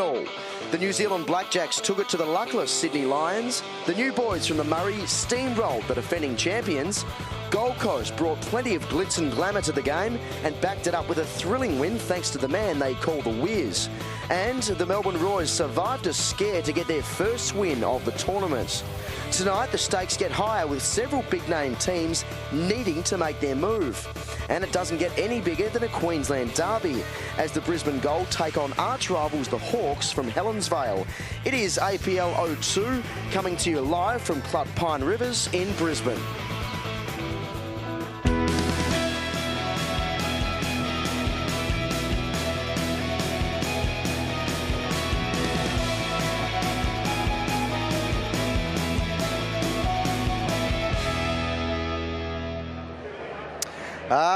all. The New Zealand Blackjacks took it to the luckless Sydney Lions. The new boys from the Murray steamrolled the defending champions. Gold Coast brought plenty of glitz and glamour to the game and backed it up with a thrilling win thanks to the man they call the Wiz. And the Melbourne Royals survived a scare to get their first win of the tournament. Tonight, the stakes get higher with several big-name teams needing to make their move. And it doesn't get any bigger than a Queensland derby, as the Brisbane Gold take on arch-rivals the Hawks from Helensvale. It is APL 02, coming to you live from Club Pine Rivers in Brisbane.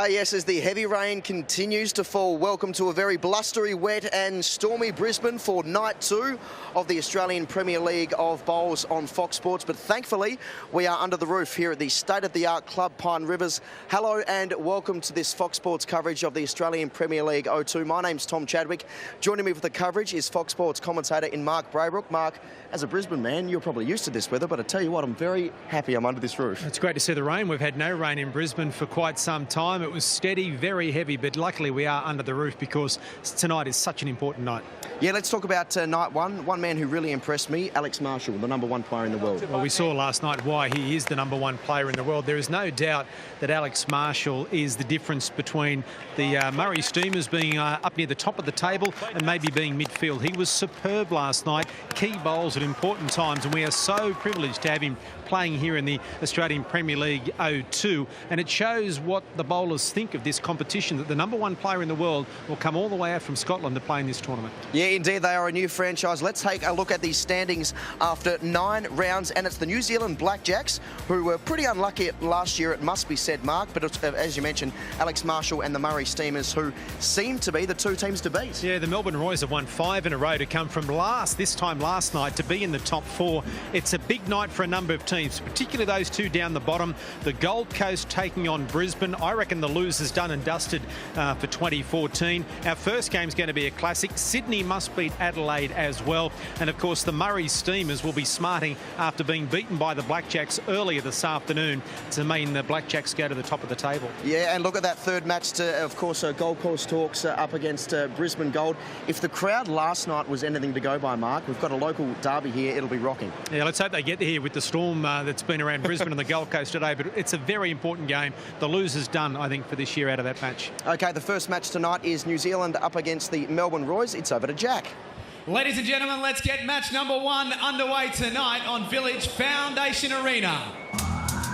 Yes, as the heavy rain continues to fall, welcome to a very blustery, wet and stormy Brisbane for night 2 of the Australian Premier League of Bowls on Fox Sports. But thankfully, we are under the roof here at the state-of-the-art Club Pine Rivers. Hello and welcome to this Fox Sports coverage of the Australian Premier League 02. My name's Tom Chadwick. Joining me for the coverage is Fox Sports commentator in Mark Braybrook. Mark, as a Brisbane man, you're probably used to this weather, but I tell you what, I'm very happy I'm under this roof. It's great to see the rain. We've had no rain in Brisbane for quite some time. It was steady, very heavy, but luckily we are under the roof because tonight is such an important night. Yeah, let's talk about night one. One man who really impressed me, Alex Marshall, the #1 player in the world. Well, we saw last night why he is the #1 player in the world. There is no doubt that Alex Marshall is the difference between the Murray Steamers being up near the top of the table and maybe being midfield. He was superb last night, key bowls at important times, and we are so privileged to have him playing here in the Australian Premier League 02, and it shows what the bowlers think of this competition, that the #1 player in the world will come all the way out from Scotland to play in this tournament. Yeah, indeed, they are a new franchise. Let's take a look at these standings after 9 rounds, and it's the New Zealand Blackjacks, who were pretty unlucky last year, it must be said, Mark, but it's, as you mentioned, Alex Marshall and the Murray Steamers, who seem to be the two teams to beat. Yeah, the Melbourne Royals have won 5 in a row to come from this time last night, to be in the top 4. It's a big night for a number of teams, particularly those two down the bottom. The Gold Coast taking on Brisbane. I reckon the losers done and dusted for 2014. Our first game's going to be a classic. Sydney must beat Adelaide as well. And of course, the Murray Steamers will be smarting after being beaten by the Blackjacks earlier this afternoon to mean the Blackjacks go to the top of the table. Yeah, and look at that third match to, of course, Gold Coast Hawks up against Brisbane Gold. If the crowd last night was anything to go by, Mark, we've got a local derby here. It'll be rocking. Yeah, let's hope they get here with the storm that's been around Brisbane and the Gold Coast today, but it's a very important game. The loser's done, I think, for this year out of that match. OK, the first match tonight is New Zealand up against the Melbourne Royals. It's over to Jack. Ladies and gentlemen, let's get match #1 underway tonight on Village Foundation Arena.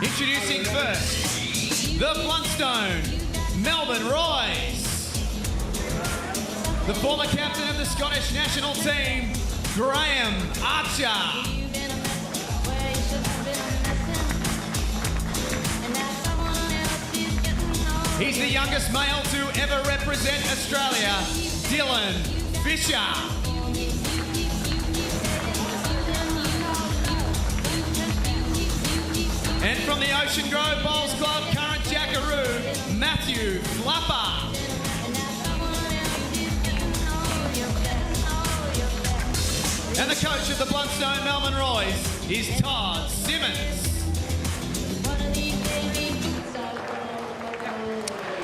Introducing first, the Bluntstone Melbourne Royals. The former captain of the Scottish national team, Graham Archer. He's the youngest male to ever represent Australia, Dylan Fisher. And from the Ocean Grove Bowls Club, current Jackaroo, Matthew Flapper. And the coach of the Bluntstone Melbourne Royals is Todd Simmons.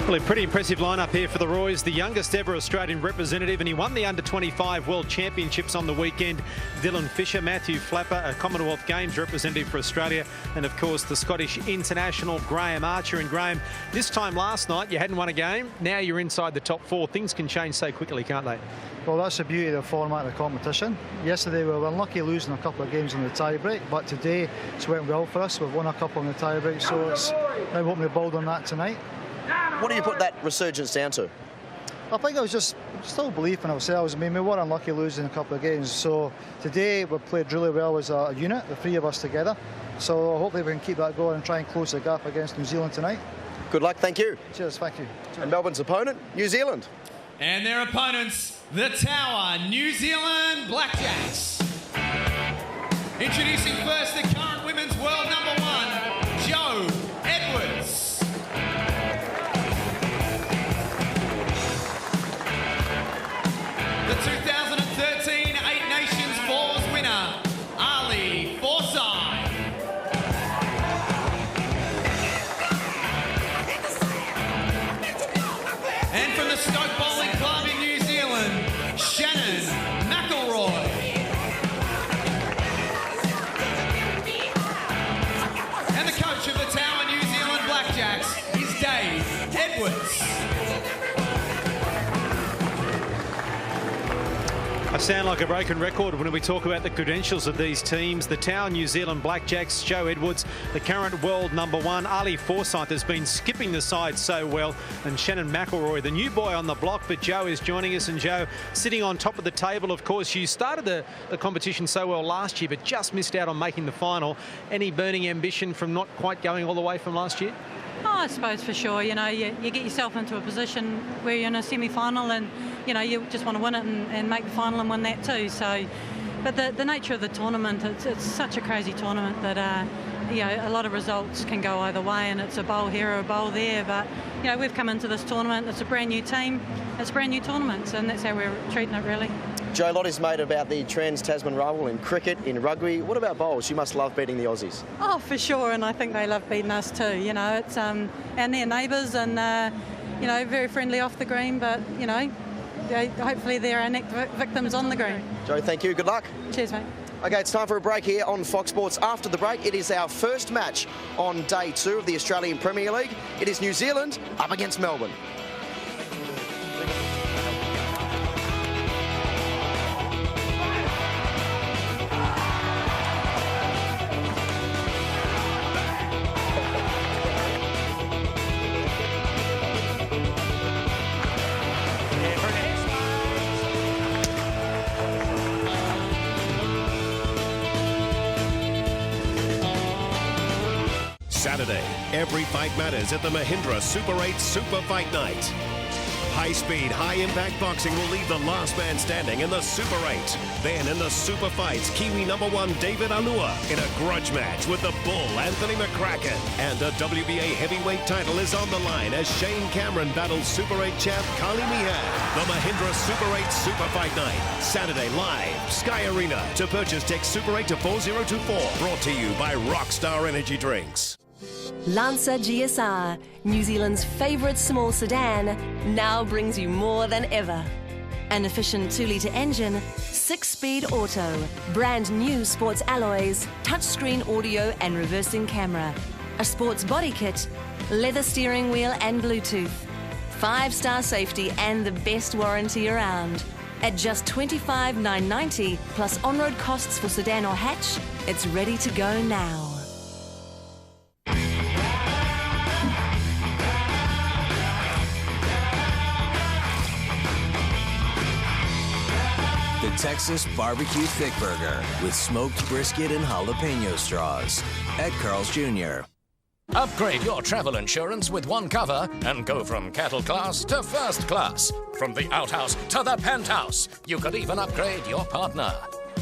Well, a pretty impressive lineup here for the Royals. The youngest ever Australian representative, and he won the Under-25 World Championships on the weekend. Dylan Fisher, Matthew Flapper, a Commonwealth Games representative for Australia, and of course the Scottish international Graham Archer. And Graham, this time last night you hadn't won a game. Now you're inside the top 4. Things can change so quickly, can't they? Well, that's the beauty of the format of the competition. Yesterday we were unlucky losing a couple of games in the tie-break, but today it's went well for us. We've won a couple in the tie-break, so it's now hoping to build on that tonight. What do you put that resurgence down to? I think it was just still belief in ourselves. I mean, we were unlucky losing a couple of games, so today we played really well as a unit, the 3 of us together. So hopefully we can keep that going and try and close the gap against New Zealand tonight. Good luck, thank you. Cheers, thank you. And Melbourne's opponent, New Zealand. And their opponents, the Tower New Zealand Blackjacks. Introducing first the current women's world #1, Jo Edwards. The 2013 sound like a broken record when we talk about the credentials of these teams. The Town New Zealand Blackjacks, Joe Edwards, the current world #1. Ali Forsyth has been skipping the side so well. And Shannon McElroy, the new boy on the block. But Joe is joining us. And Joe, sitting on top of the table, of course, you started the competition so well last year, but just missed out on making the final. Any burning ambition from not quite going all the way from last year? Oh, I suppose for sure. You know, you get yourself into a position where you're in a semi-final and, you know, you just want to win it and make the final and win that too. So, but the nature of the tournament, it's such a crazy tournament that, you know, a lot of results can go either way, and it's a bowl here or a bowl there. But, you know, we've come into this tournament, it's a brand new team, it's brand new tournaments, and that's how we're treating it, really. Joe, a lot is made about the Trans-Tasman rival in cricket, in rugby. What about bowls? You must love beating the Aussies. Oh, for sure, and I think they love beating us too. You know, it's and they're neighbours, and you know, very friendly off the green. But you know, hopefully they're our next victims on the green. Joe, thank you. Good luck. Cheers, mate. Okay, it's time for a break here on Fox Sports. After the break, it is our first match on day 2 of the Australian Premier League. It is New Zealand up against Melbourne. Saturday, every fight matters at the Mahindra Super 8 Super Fight Night. High-speed, high-impact boxing will leave the last man standing in the Super 8. Then in the Super Fights, Kiwi #1 David Alua in a grudge match with the Bull Anthony McCracken. And the WBA heavyweight title is on the line as Shane Cameron battles Super 8 champ Kali Mihan. The Mahindra Super 8 Super Fight Night, Saturday live, Sky Arena. To purchase, text Super 8 to 4024. Brought to you by Rockstar Energy Drinks. Lancer GSR, New Zealand's favourite small sedan, now brings you more than ever. An efficient 2-litre engine, 6-speed auto, brand new sports alloys, touchscreen audio and reversing camera, a sports body kit, leather steering wheel and Bluetooth, 5-star safety and the best warranty around. At just $25,990 plus on-road costs for sedan or hatch, it's ready to go now. The Texas Barbecue Thick Burger with smoked brisket and jalapeno straws at Carl's Jr. Upgrade your travel insurance with one cover and go from cattle class to first class. From the outhouse to the penthouse. You could even upgrade your partner.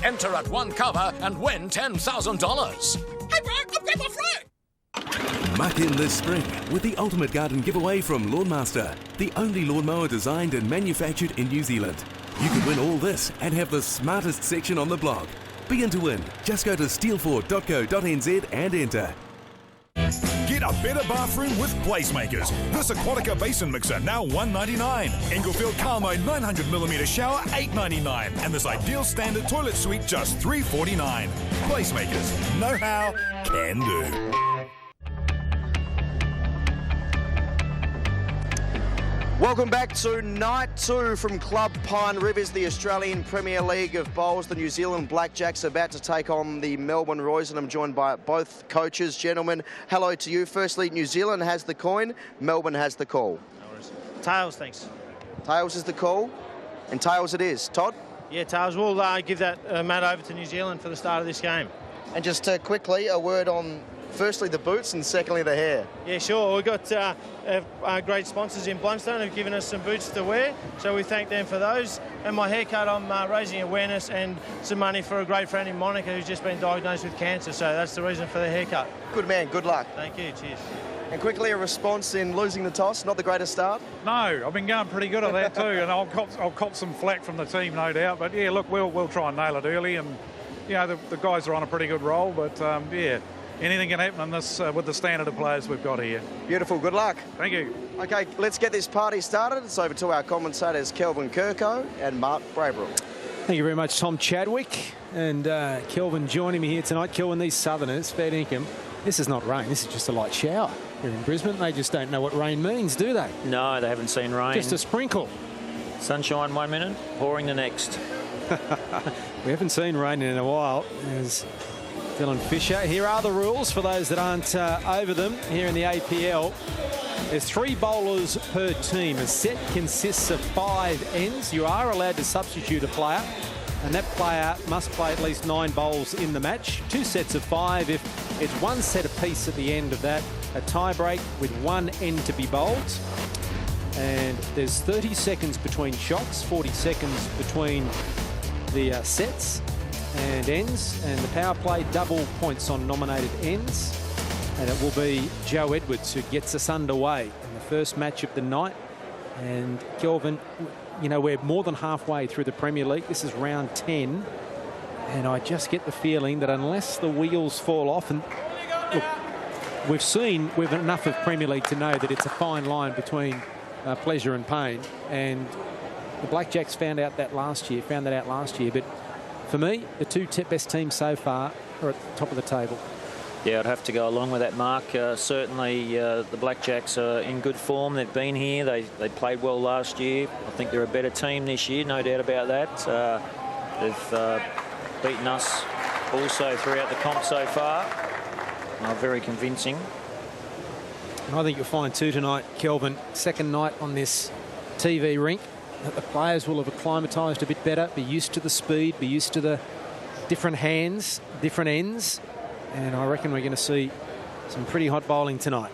Enter at one cover and win $10,000. Hey, Brad, I've got my friend! Muck in this spring with the Ultimate Garden giveaway from Lawnmaster, the only lawnmower designed and manufactured in New Zealand. You could win all this and have the smartest section on the block. Begin to win. Just go to steelford.co.nz and enter. Get a better bathroom with Placemakers. This Aquatica Basin Mixer, now $199. Englefield Carmo 900mm shower, $899. And this Ideal Standard Toilet Suite, just $349. Placemakers. Know how, can do. Welcome back to night 2 from Club Pine Rivers, the Australian Premier League of Bowls. The New Zealand Blackjacks about to take on the Melbourne Royals, and I'm joined by both coaches. Gentlemen, hello to you. Firstly, New Zealand has the coin, Melbourne has the call. No worries. Tails, thanks. Tails is the call, and tails it is. Todd? Yeah, tails. We'll give that mat over to New Zealand for the start of this game. And just quickly, a word on firstly the boots and secondly the hair. Yeah, sure. We've got our great sponsors in Blundstone who've given us some boots to wear, so we thank them for those. And my haircut, I'm raising awareness and some money for a great friend in Monica who's just been diagnosed with cancer, so that's the reason for the haircut. Good man, good luck. Thank you, cheers. And quickly, a response in losing the toss, not the greatest start? No, I've been going pretty good at that too, and I'll cop some flack from the team, no doubt. But yeah, look, we'll try and nail it early, and you know the guys are on a pretty good roll, but yeah. Anything can happen in this with the standard of players we've got here. Beautiful, good luck. Thank you. Okay, let's get this party started. It's over to our commentators, Kelvin Kirko and Mark Braybrook. Thank you very much, Tom Chadwick. And Kelvin joining me here tonight. Kelvin, these southerners, fair dinkum, this is not rain, this is just a light shower here in Brisbane. They just don't know what rain means, do they? No, they haven't seen rain. Just a sprinkle. Sunshine 1 minute, pouring the next. We haven't seen rain in a while. There's Dylan Fisher. Here are the rules for those that aren't over them here in the APL. There's 3 bowlers per team. A set consists of 5 ends. You are allowed to substitute a player, and that player must play at least 9 bowls in the match. 2 sets of 5 if it's 1 set apiece at the end of that. A tie break with 1 end to be bowled. And there's 30 seconds between shots, 40 seconds between the sets and ends, and the power play double points on nominated ends. And it will be Joe Edwards who gets us underway in the first match of the night. And Kelvin, you know, we're more than halfway through the Premier League. This is round 10. And I just get the feeling that unless the wheels fall off, and look, we've enough of Premier League to know that it's a fine line between pleasure and pain. And the Blackjacks found that out last year. But for me, the 2 best teams so far are at the top of the table. Yeah, I'd have to go along with that, Mark. Certainly, the Blackjacks are in good form. They've been here. They played well last year. I think they're a better team this year, no doubt about that. They've beaten us also throughout the comp so far. Very convincing. I think you'll find too tonight, Kelvin, second night on this TV rink, that the players will have acclimatised a bit better, be used to the speed, be used to the different hands, different ends. And I reckon we're going to see some pretty hot bowling tonight.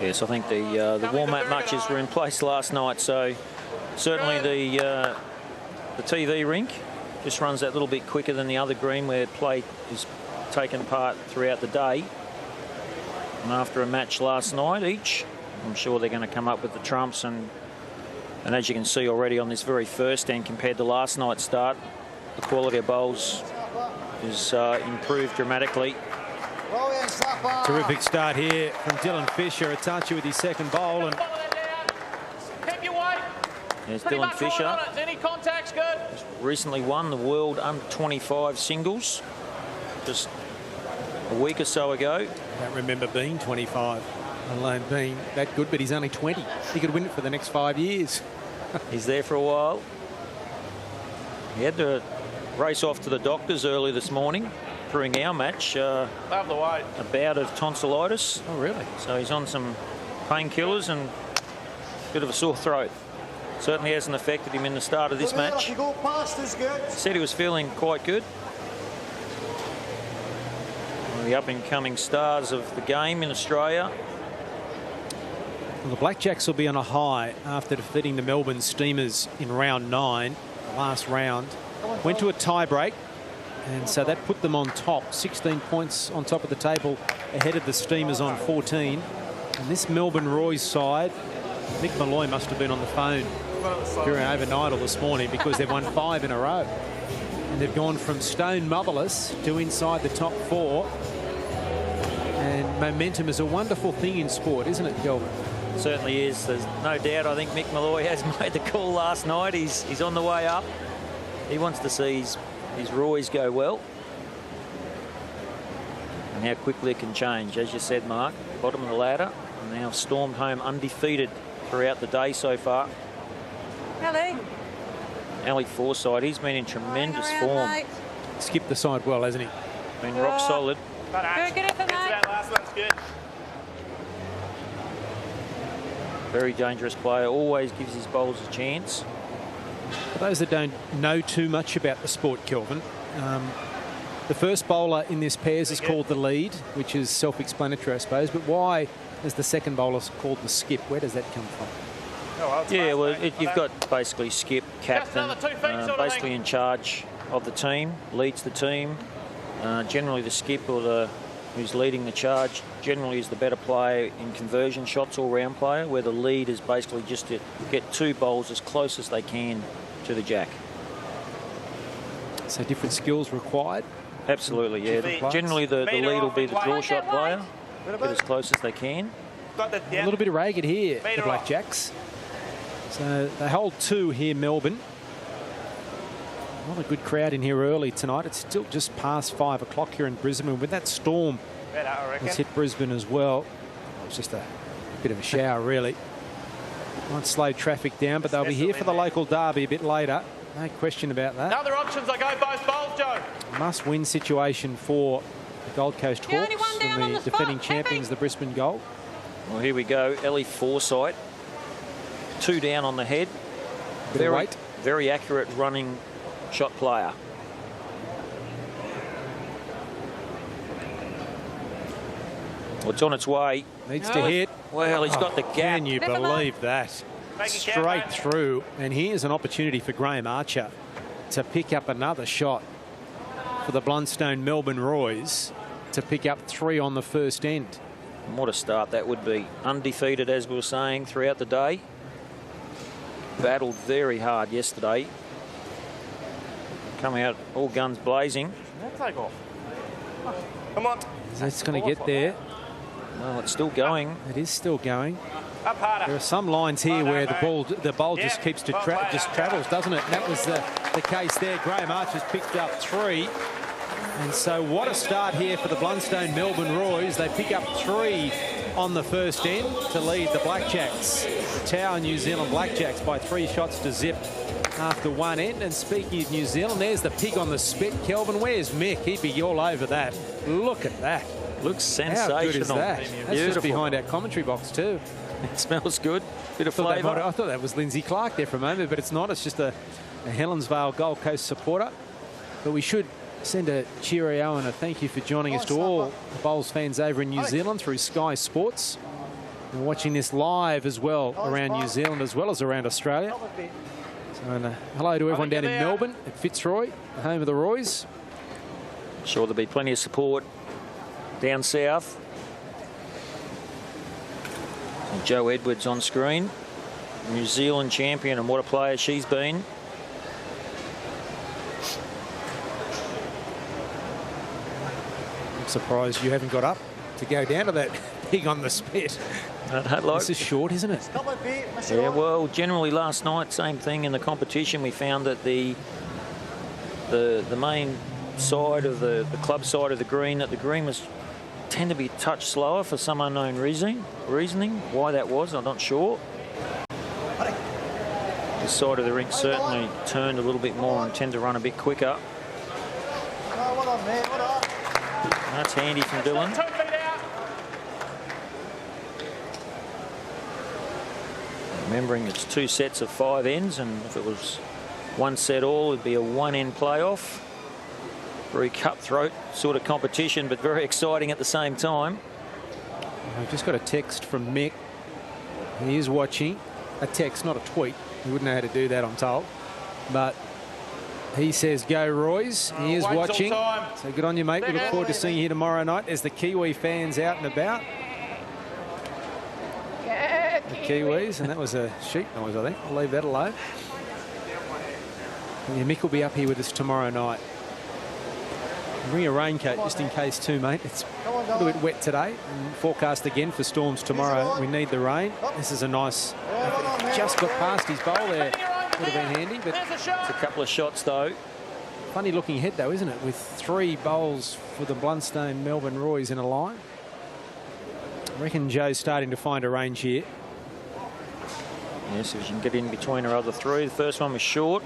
Yes, I think the warm-up matches were in place last night, so certainly the TV rink just runs that little bit quicker than the other green where play is taken part throughout the day. And after a match last night each, I'm sure they're going to come up with the trumps, and as you can see already on this very first end compared to last night's start, the quality of bowls is improved dramatically. Terrific start here from Dylan Fisher. Atachi with his second bowl. And there's Dylan Fisher. Any contact's good. Just recently won the World Under-25 singles just a week or so ago. I don't remember being 25, alone being that good, but he's only 20. He could win it for the next 5 years. He's there for a while. He had to race off to the doctors early this morning during our match. Love the weight. A bout of tonsillitis. Oh, really? So he's on some painkillers and a bit of a sore throat. Certainly hasn't affected him in the start of this match. You go past is good. Said he was feeling quite good. One of the up-and-coming stars of the game in Australia. Well, the Blackjacks will be on a high after defeating the Melbourne Steamers in round 9, the last round. Went to a tie break, and so that put them on top, 16 points on top of the table, ahead of the Steamers on 14. And this Melbourne Roy's side, Mick Malloy must have been on the phone during overnight or this morning, because they've won 5 in a row. And they've gone from stone motherless to inside the top 4. And momentum is a wonderful thing in sport, isn't it, Kelvin? Certainly is. There's no doubt. I think Mick Malloy has made the call last night. He's on the way up. He wants to see his Roys go well. And how quickly it can change. As you said, Mark, bottom of the ladder, and now stormed home undefeated throughout the day so far. Ali Forsyth, he's been in tremendous form. Skipped the side well, hasn't he? Been rock solid. Good effort, mate. That last one's good. Very dangerous player, always gives his bowlers a chance. For those that don't know too much about the sport, Kelvin, the first bowler in this pairs is called the lead, which is self-explanatory, I suppose. But why is the second bowler called the skip? Where does that come from? Yeah, well, you've got basically skip, captain, basically in charge of the team, leads the team. Generally the skip or who's leading the charge generally is the better player in conversion shots, all-round player, where the lead is basically just to get 2 bowls as close as they can to the jack. So different skills required? Absolutely, yeah. Generally the lead will be the draw shot player, get as close as they can. A little bit of ragged here, the Blackjacks. So they hold 2 here, Melbourne. Not a good crowd in here early tonight. It's still just past 5 o'clock here in Brisbane. With that storm, it's hit Brisbane as well. It's just a bit of a shower, really. Might slow traffic down, but they'll be here for the local derby a bit later. No question about that. No other options, I go both bowls, Joe. Must-win situation for the Gold Coast Hawks and the defending champions, the Brisbane Gold. Well, here we go. Ellie Forsyth. 2 down on the head. Very accurate running shot player. Well, it's on its way. Needs to hit. Well, he's got the gap. Can you believe that? Straight through. And here's an opportunity for Graham Archer to pick up another shot for the Blundstone Melbourne Roys to pick up 3 on the first end. And what a start that would be. Undefeated, as we were saying, throughout the day. Battled very hard yesterday. Coming out all guns blazing. Take off. Come on. It's going to get there. Well, it's still going. It is still going. Up harder. There are some lines here where the ball just keeps to just travels, doesn't it? And that was the case there. Graham Archer's picked up 3. And so what a start here for the Blundstone Melbourne Roys. They pick up 3 on the first end to lead the Blackjacks. The Tower New Zealand Blackjacks by 3 shots to zip after 1 end. And speaking of New Zealand, there's the pig on the spit. Kelvin, where's Mick? He'd be all over that. Look at that. Looks sensational. How good is that? That's just behind our commentary box too. It smells good. Bit of flavour. I thought that was Lindsay Clark there for a moment, but it's not. It's just a Helensvale Gold Coast supporter. But we should send a cheerio and a thank you for joining us to all the Bowls fans over in New Zealand through Sky Sports. And watching this live as well around New Zealand as well as around Australia. So hello to everyone down in Melbourne at Fitzroy, the home of the Roys. Sure there'll be plenty of support down south. And Jo Edwards on screen. New Zealand champion, and what a player she's been. I'm surprised you haven't got up to go down to that pig on the spit. This is short, isn't it? Yeah, well, generally last night, same thing in the competition. We found that the main side of the club side of the green, that the green was tend to be a touch slower for some unknown reasoning. Why that was, I'm not sure. The side of the rink certainly turned a little bit more and tend to run a bit quicker. That's handy from Dylan. Remembering it's 2 sets of 5 ends, and if it was 1 set all, it'd be a 1-end playoff. Very cutthroat sort of competition, but very exciting at the same time. I've just got a text from Mick. He is watching. A text, not a tweet. He wouldn't know how to do that, I'm told. But he says, go Roys. He is watching. So good on you, mate. We look forward to seeing you here tomorrow night as the Kiwi fans out and about. The Kiwis, and that was a sheep noise, I think. I'll leave that alone. Yeah, Mick will be up here with us tomorrow night. Bring a raincoat just in case too, mate. It's a little bit wet today and forecast again for storms tomorrow. We need the rain. This is a nice... Just got past his bowl there. Would have been handy, but... It's a couple of shots, though. Funny looking head, though, isn't it? With 3 bowls for the Blundstone Melbourne Roys in a line. I reckon Joe's starting to find a range here. Yes, if she can get in between her other 3. The first one was short.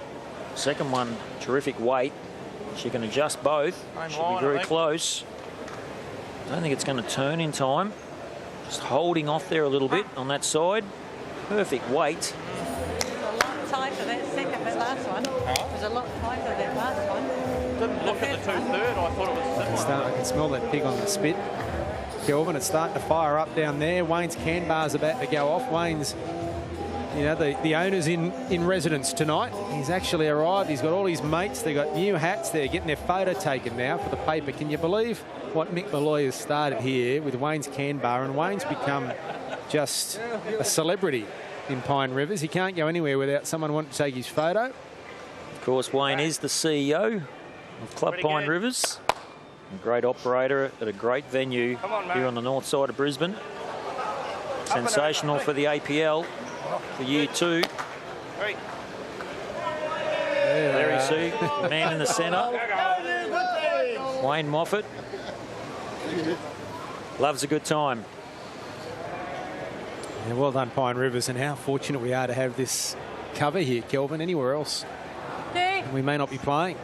Second one, terrific weight. She can adjust both. Should be very close. I don't think it's going to turn in time. Just holding off there a little bit on that side. Perfect weight. It was a lot tighter that second, that last one. It was a lot tighter that last one. Didn't look at the 2/3. I thought it was similar. I can smell that pig on the spit. Kelvin, it's starting to fire up down there. Wayne's can bar's about to go off. Wayne's, you know, the owner's in residence tonight. He's actually arrived. He's got all his mates. They've got new hats. They're getting their photo taken now for the paper. Can you believe what Mick Malloy has started here with Wayne's can bar? And Wayne's become just a celebrity in Pine Rivers. He can't go anywhere without someone wanting to take his photo. Of course, Wayne is the CEO of Club Pine Rivers. A great operator at a great venue here on the north side of Brisbane. Sensational for the APL for year 2. There you see, the man in the centre, Wayne Moffat. Loves a good time. Yeah, well done, Pine Rivers, and how fortunate we are to have this cover here, Kelvin. Anywhere else And we may not be playing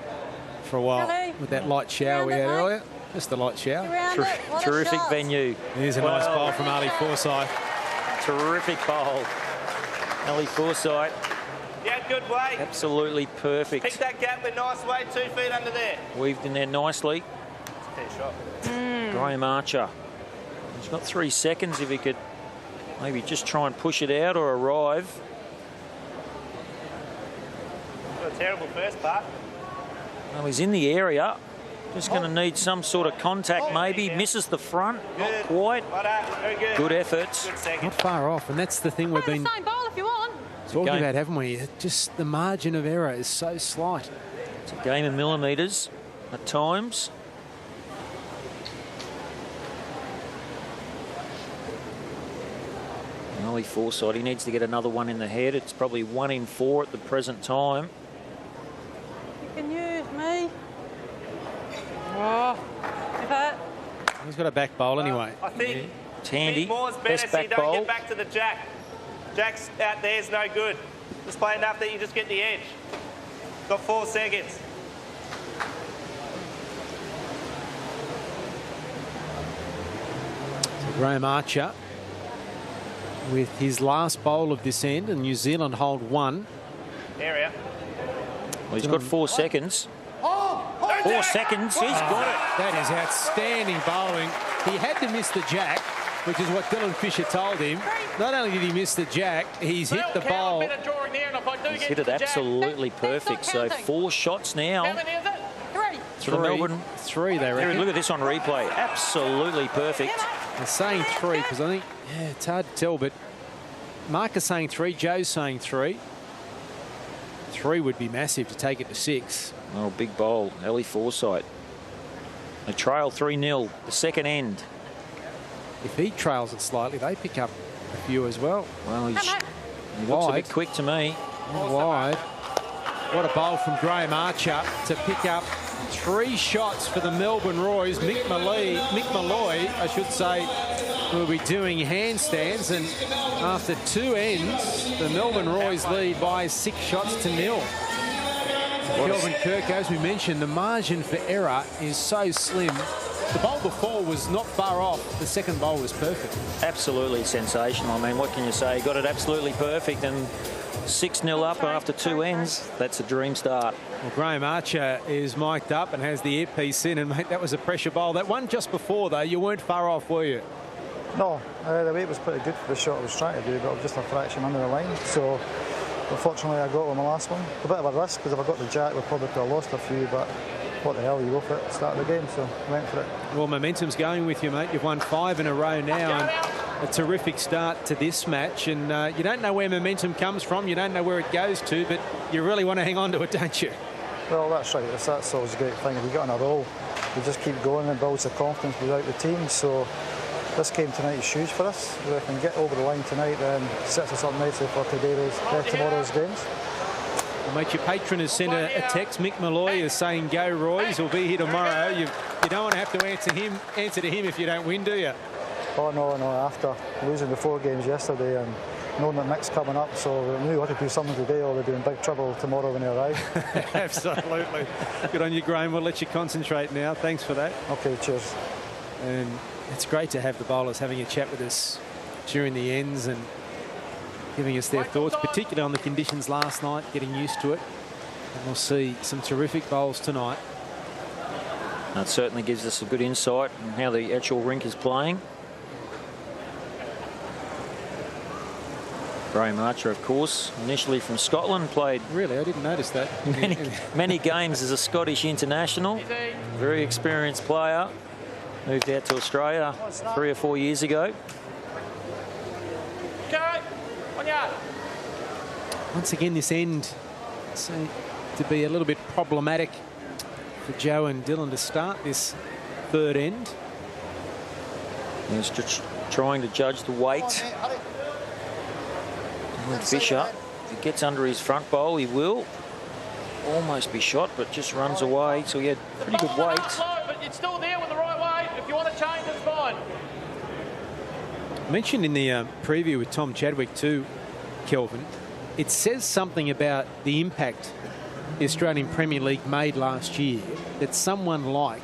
for a while with that light shower we had earlier. Just a light shower. Terrific venue. Here's a nice bowl from Ali Forsyth. Terrific bowl. Ali Forsyth. Yeah, good weight. Absolutely perfect. Pick that gap with nice weight, 2 feet under there. Weaved in there nicely. Fair shot. Graham Archer. He's got 3 seconds if he could maybe just try and push it out or arrive. Got a terrible first part. Well, he's in the area. Just going to need some sort of contact maybe. Misses the front. Not quite. Very good. Good efforts. Not far off, and that's the thing we've been talking about, haven't we? Just the margin of error is so slight. It's a game of millimetres at times. Ali Forsyth, he needs to get another one in the head. It's probably 1 in 4 at the present time. You can use me. Oh, He's got a back bowl anyway. I think It's handy. More's better Best so back you don't bowl. get back to the jack. Jack's out there's no good. Just play enough that you just get the edge. Got 4 seconds. Graham Archer with his last bowl of this end, and New Zealand hold 1. Area. Well, he's got 4 seconds. 4 seconds, he's got it. That is outstanding bowling. He had to miss the jack, which is what Dylan Fisher told him. Not only did he miss the jack, he's hit the bowl. He's hit it absolutely perfect. So 4 shots now. How many is it? 3. For the Melbourne. 3, they reckon. Look at this on replay. Absolutely perfect. They're saying 3 because I think, yeah, it's hard to tell, but Mark is saying 3, Joe's saying 3. 3 would be massive to take it to 6. Oh, big bowl. Ali Forsyth. They trail 3-0, the second end. If he trails it slightly, they pick up a few as well. Well, he looks a bit quick to me. Wide. What a bowl from Graham Archer to pick up 3 shots for the Melbourne Royals. Mick Malloy, I should say, will be doing handstands, and after 2 ends, the Melbourne Royals lead by 6 shots to 0. Kelvin Kirk, as we mentioned, the margin for error is so slim. The bowl before was not far off. The second bowl was perfect. Absolutely sensational. I mean, what can you say? Got it absolutely perfect, and 6-0 up after 2 ends. That's a dream start. Well, Graham Archer is mic'd up and has the earpiece in, and mate, that was a pressure bowl. That one just before, though, you weren't far off, were you? No, the weight was pretty good for the shot I was trying to do, but I was just a fraction under the line. So unfortunately, I got on my last one. A bit of a risk, because if I got the jack, we probably could have lost a few, but what the hell, you go for it, start of the game, so I went for it. Well, momentum's going with you, mate. You've won 5 in a row now, and a terrific start to this match, and you don't know where momentum comes from, you don't know where it goes to, but you really want to hang on to it, don't you? Well, that's right. That's always a great thing. If you get on a roll, you just keep going and builds the confidence without the team. So this game tonight is huge for us. If we can get over the line tonight, then sets us up nicely for tomorrow's games. Well, mate, your patron has sent a text. Mick Malloy is saying, "Go Roy's, will be here tomorrow." You don't want to have to answer to him if you don't win, do you? Oh no. After losing the 4 games yesterday and knowing that Mick's coming up, so we knew we had to do something today, or we'd be in big trouble tomorrow when he arrives. Absolutely. Good on you, Graham. We'll let you concentrate now. Thanks for that. Okay, cheers. And it's great to have the bowlers having a chat with us during the ends and giving us their thoughts, particularly on the conditions last night, getting used to it. And we'll see some terrific bowls tonight. That certainly gives us a good insight on how the actual rink is playing. Graham Archer, of course, initially from Scotland, played... Really? I didn't notice that. many games as a Scottish international. Very experienced player. Moved out to Australia 3 or 4 years ago. Once again, this end seems to be a little bit problematic for Joe and Dylan to start this 3rd end. He's just trying to judge the weight. Fisher, if he gets under his front bowl, he will almost be shot, but just runs away. So he had pretty good weight. But it's still there with the right weight. If you want to change, it's fine. Mentioned in the preview with Tom Chadwick too, Kelvin, it says something about the impact the Australian Premier League made last year that someone like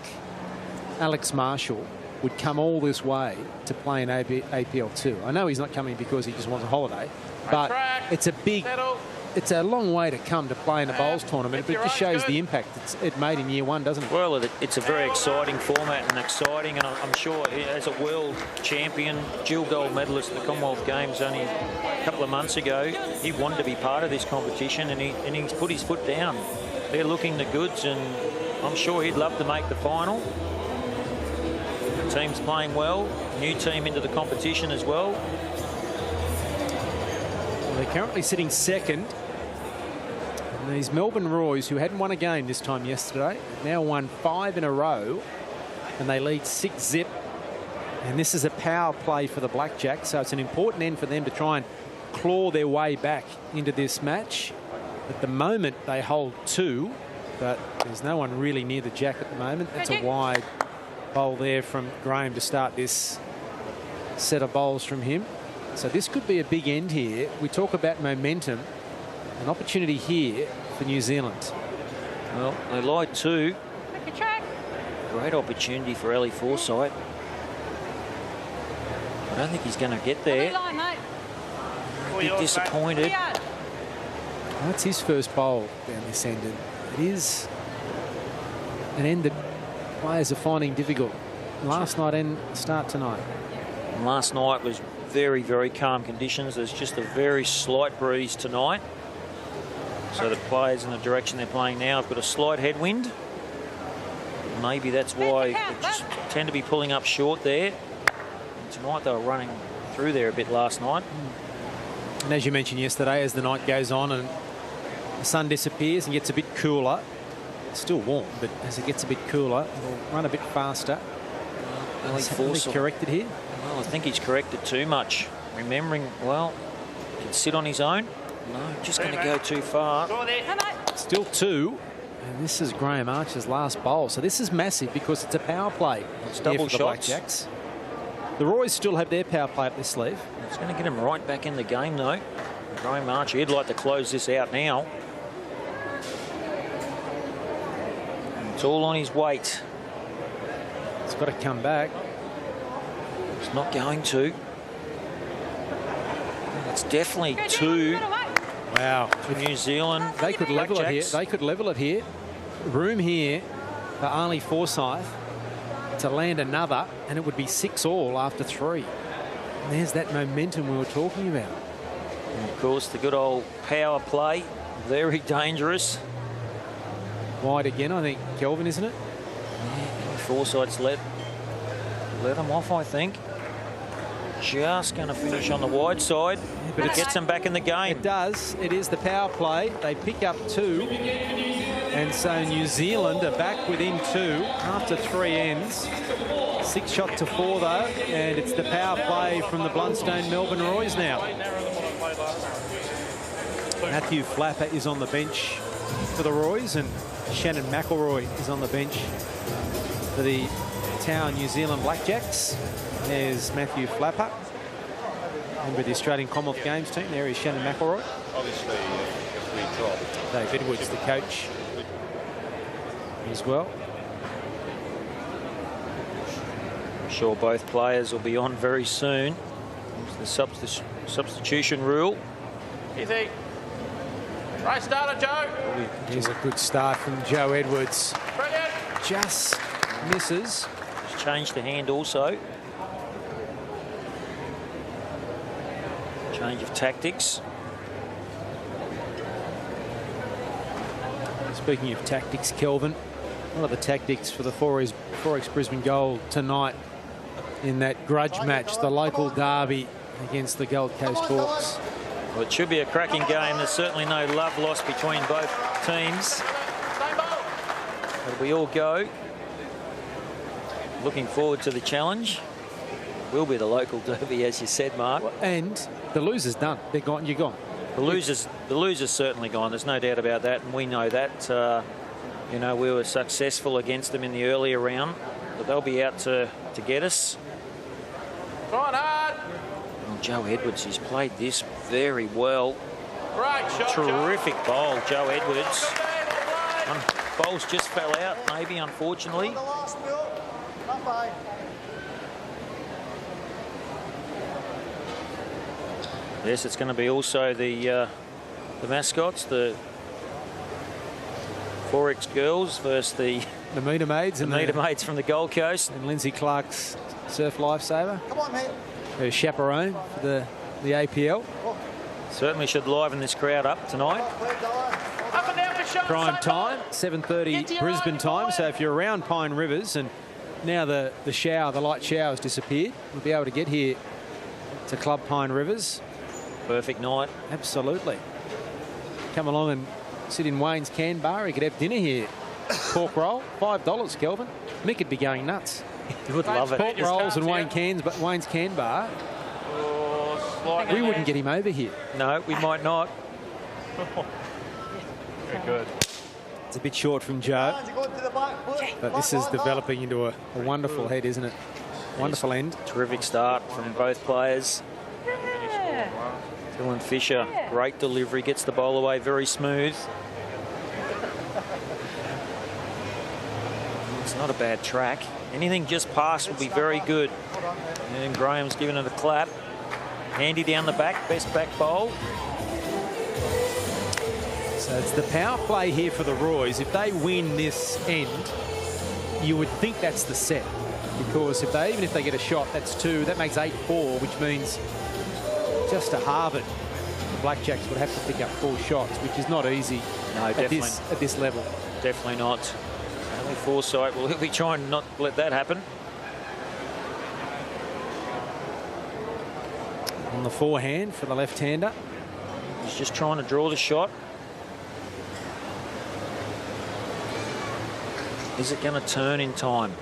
Alex Marshall would come all this way to play in APL 2. I know he's not coming because he just wants a holiday, but it's a long way to come to play in a bowls tournament, but it just shows the impact it made in year one, doesn't it? Well, it's a very exciting format and exciting, and I'm sure as a world champion, dual gold medalist at the Commonwealth Games only a couple of months ago, he wanted to be part of this competition, and he's put his foot down. They're looking the goods, and I'm sure he'd love to make the final. The team's playing well, new team into the competition as well. They're currently sitting second. And these Melbourne Royals, who hadn't won a game this time yesterday, now won 5 in a row, and they lead 6-0. And this is a power play for the Blackjacks, so it's an important end for them to try and claw their way back into this match. At the moment, they hold 2, but there's no one really near the jack at the moment. That's a wide bowl there from Graham to start this set of bowls from him. So this could be a big end here. We talk about momentum. An opportunity here for New Zealand. Well, they lied 2. Great opportunity for Ellie Forsyth. I don't think he's going to get there. A bit disappointed. That's his first bowl down this end. And it is an end that players are finding difficult. Last night and start tonight. And last night was very, very calm conditions. There's just a very slight breeze tonight. So the players in the direction they're playing now have got a slight headwind. Maybe that's why they just tend to be pulling up short there. And tonight they were running through there a bit last night. And as you mentioned yesterday, as the night goes on and the sun disappears and gets a bit cooler, it's still warm, but as it gets a bit cooler, it'll run a bit faster. Is he corrected here? Well, I think he's corrected too much. Remembering, well, he can sit on his own. No, just going to go too far. Still 2. And this is Graham Archer's last bowl. So this is massive because it's a power play. It's double for the Blackjacks. The Royals still have their power play up their sleeve. It's going to get him right back in the game, though. Graham Archer, he'd like to close this out now. It's all on his weight. It's got to come back. It's not going to. It's definitely 2. Wow. For New Zealand. They could level it here. They could level it here. Room here for Ali Forsyth to land another, and it would be 6-all after 3. And there's that momentum we were talking about. And of course, the good old power play. Very dangerous. Wide again, I think, Kelvin, isn't it? Yeah, Forsyth's let him off, I think. Just going to finish on the wide side, but it gets them back in the game. It does. It is the power play. They pick up 2. And so New Zealand are back within 2 after 3 ends. 6 shot to 4, though. And it's the power play from the Blundstone Melbourne Royals now. Matthew Flapper is on the bench for the Royals, and Shannon McElroy is on the bench for the Tower New Zealand Blackjacks. There's Matthew Flapper, member of the Australian Commonwealth Games team. There is Shannon McElroy. Obviously, if we drop. Dave Edwards, the coach, as well. I'm sure both players will be on very soon. The substitution rule. Easy. Right starter, Joe. Here's a good start from Joe Edwards. Brilliant. Just misses. He's changed the hand also. Change of tactics. Speaking of tactics, Kelvin, what are the tactics for the Forex Brisbane Gold tonight in that grudge match, the local derby against the Gold Coast Hawks? Well, it should be a cracking game. There's certainly no love lost between both teams. But we all go. Looking forward to the challenge. Will be the local derby, as you said, Mark. And the loser's done. They're gone. You're gone. The loser's certainly gone. There's no doubt about that, and we know that. You know, we were successful against them in the earlier round, but they'll be out to get us. Try hard. Well, Joe Edwards, he's played this very well. Right shot, Terrific bowl, Joe Edwards. Bowls just fell out, maybe, unfortunately. Yes, it's going to be also the mascots, the Forex girls versus the meter maids and the meter maids from the Gold Coast, and Lindsay Clark's surf lifesaver. Come on, mate. Her chaperone for the APL. Certainly should liven this crowd up tonight. Prime time, 7:30 Brisbane time. So if you're around Pine Rivers and now the light shower has disappeared, we'll be able to get here to Club Pine Rivers. Perfect night. Absolutely. Come along and sit in Wayne's Can Bar. You could have dinner here. Pork roll, $5, Kelvin. Mick would be going nuts. He would love it. Pork rolls and Wayne's Can Bar. We wouldn't get him over here. No, we might not. Very good. It's a bit short from Joe. But this is developing into a wonderful head, isn't it? Wonderful end. Terrific start from both players. Dylan Fisher, great delivery, gets the bowl away very smooth. It's not a bad track. Anything just past will be very good. And Graham's giving it a clap. Handy down the back, best back bowl. So it's the power play here for the Roys. If they win this end, you would think that's the set. Because even if they get a shot, that's 2. That makes 8-4, which means just to halve it, the Blackjacks would have to pick up 4 shots, which is not easy at this level. Definitely not. Only Forsyth will be trying not to let that happen. On the forehand for the left-hander. He's just trying to draw the shot. Is it going to turn in time?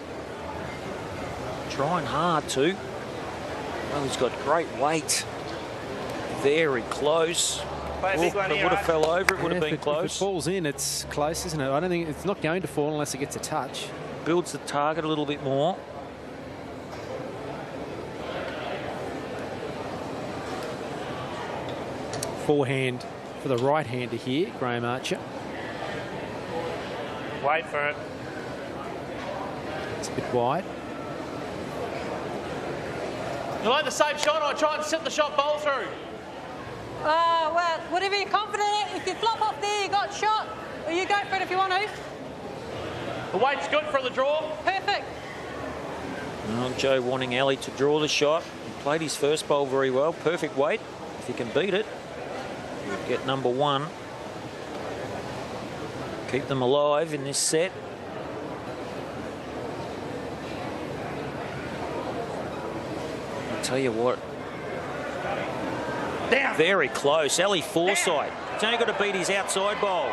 Trying hard to. Well, he's got great weight. Very close. It would have fell over. It would have been close. If it falls in, it's close, isn't it? I don't think it's not going to fall unless it gets a touch. Builds the target a little bit more. Forehand for the right-hander here, Graham Archer. Wait for it. It's a bit wide. You like the same shot, or try and sit the shot bowl through? Well, whatever you're confident in. If you flop off there, you got shot. Or you go for it if you want to. The weight's good for the draw. Perfect. Well, Joe wanting Ali to draw the shot. He played his first bowl very well. Perfect weight. If he can beat it, he'll get number 1. Keep them alive in this set. I'll tell you what. Down. Very close. Ali Forsyth. He's only got to beat his outside bowl.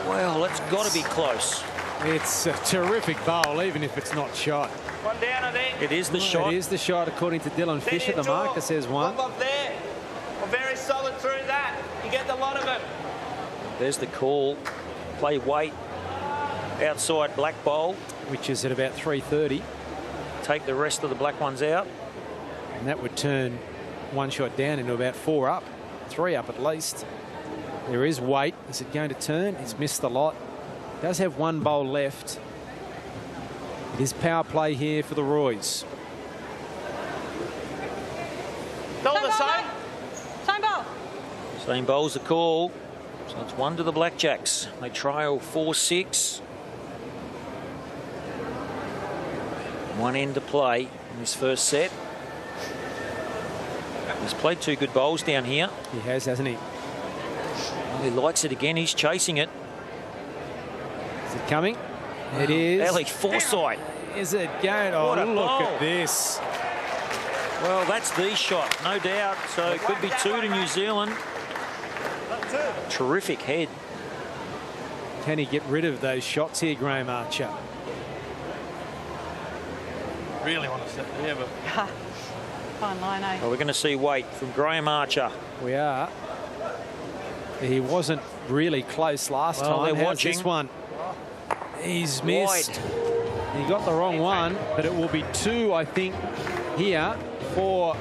Well, that's got to be close. It's a terrific bowl, even if it's not shot. One down, I think. It is the shot. It is the shot, according to Dylan Fisher. The marker says 1. Up there. Well, very solid through that. You get the lot of it. There's the call. Play weight. Outside black bowl. Which is at about 330. Take the rest of the black ones out. And that would turn 1 shot down into about 4 up. 3 up at least. There is weight. Is it going to turn? It's missed the lot. Does have 1 bowl left. It is power play here for the Roys. Still the same? Same bowl. Same bowl's the call. So it's 1 to the Blackjacks. They trail 4-6. 1 end to play in this first set. He's played 2 good bowls down here. He has, hasn't he? Well, he likes it again. He's chasing it. Is it coming? It is. Ali Forsyth. Is it going? Oh, What a look bowl. at this. Well, that's the shot, no doubt. So it could be 2 to New Zealand. Terrific head. Can he get rid of those shots here, Graham Archer? Really want to sit there, but... Fine line, eh? Well, we're going to see weight from Graham Archer. We are. He wasn't really close last Well, time. they're How's watching. this one? He's missed. He got the wrong one, but it will be 2, I think, here for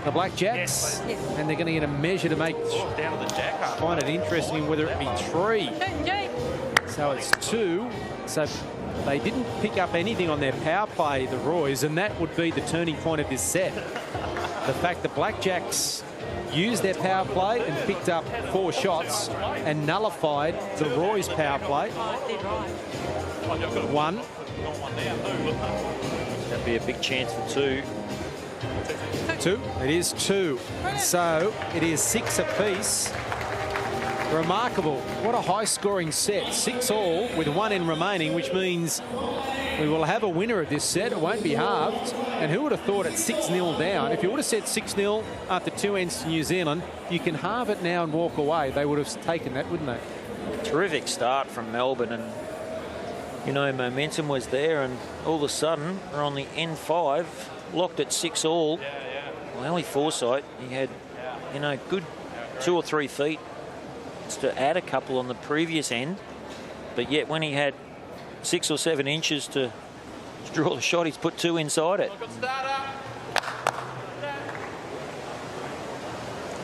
the Blackjacks, and they're going to get a measure to make find it interesting whether it be 3. So it's 2. So they didn't pick up anything on their power play, the Roys, and that would be the turning point of this set. The fact that Blackjacks used their power play and picked up 4 shots and nullified the Roy's power play. 1. That'd be a big chance for 2. 2. It is 2. So it is 6 apiece. Remarkable. What a high-scoring set. 6 all with 1 in remaining, which means we will have a winner of this set. It won't be halved. And who would have thought at 6-0 down? If you would have said 6-0 after 2 ends to New Zealand, you can halve it now and walk away. They would have taken that, wouldn't they? Terrific start from Melbourne, and you know, momentum was there, and all of a sudden we're on the N5, locked at 6 all. Well, Ali Forsyth, he had, you know, good 2 or 3 feet to add a couple on the previous end, but yet when he had 6 or 7 inches to draw the shot, he's put 2 inside it.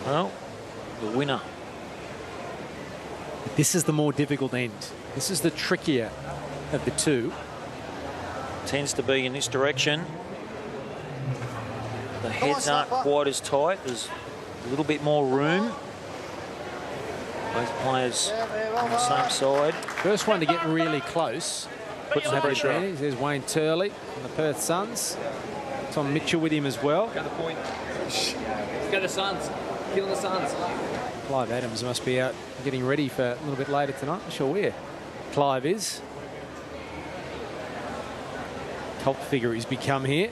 Well, the winner. This is the more difficult end. This is the trickier of the 2. Tends to be in this direction. The heads aren't quite as tight. There's a little bit more room. Both players on the same side. First one to get really close. Puts the pressure on. There's Wayne Turley from the Perth Suns. Tom Mitchell with him as well. Go the point. Go the Suns. Killing the Suns. Clive Adams must be out getting ready for a little bit later tonight. Not sure where Clive is. Cult figure he's become here.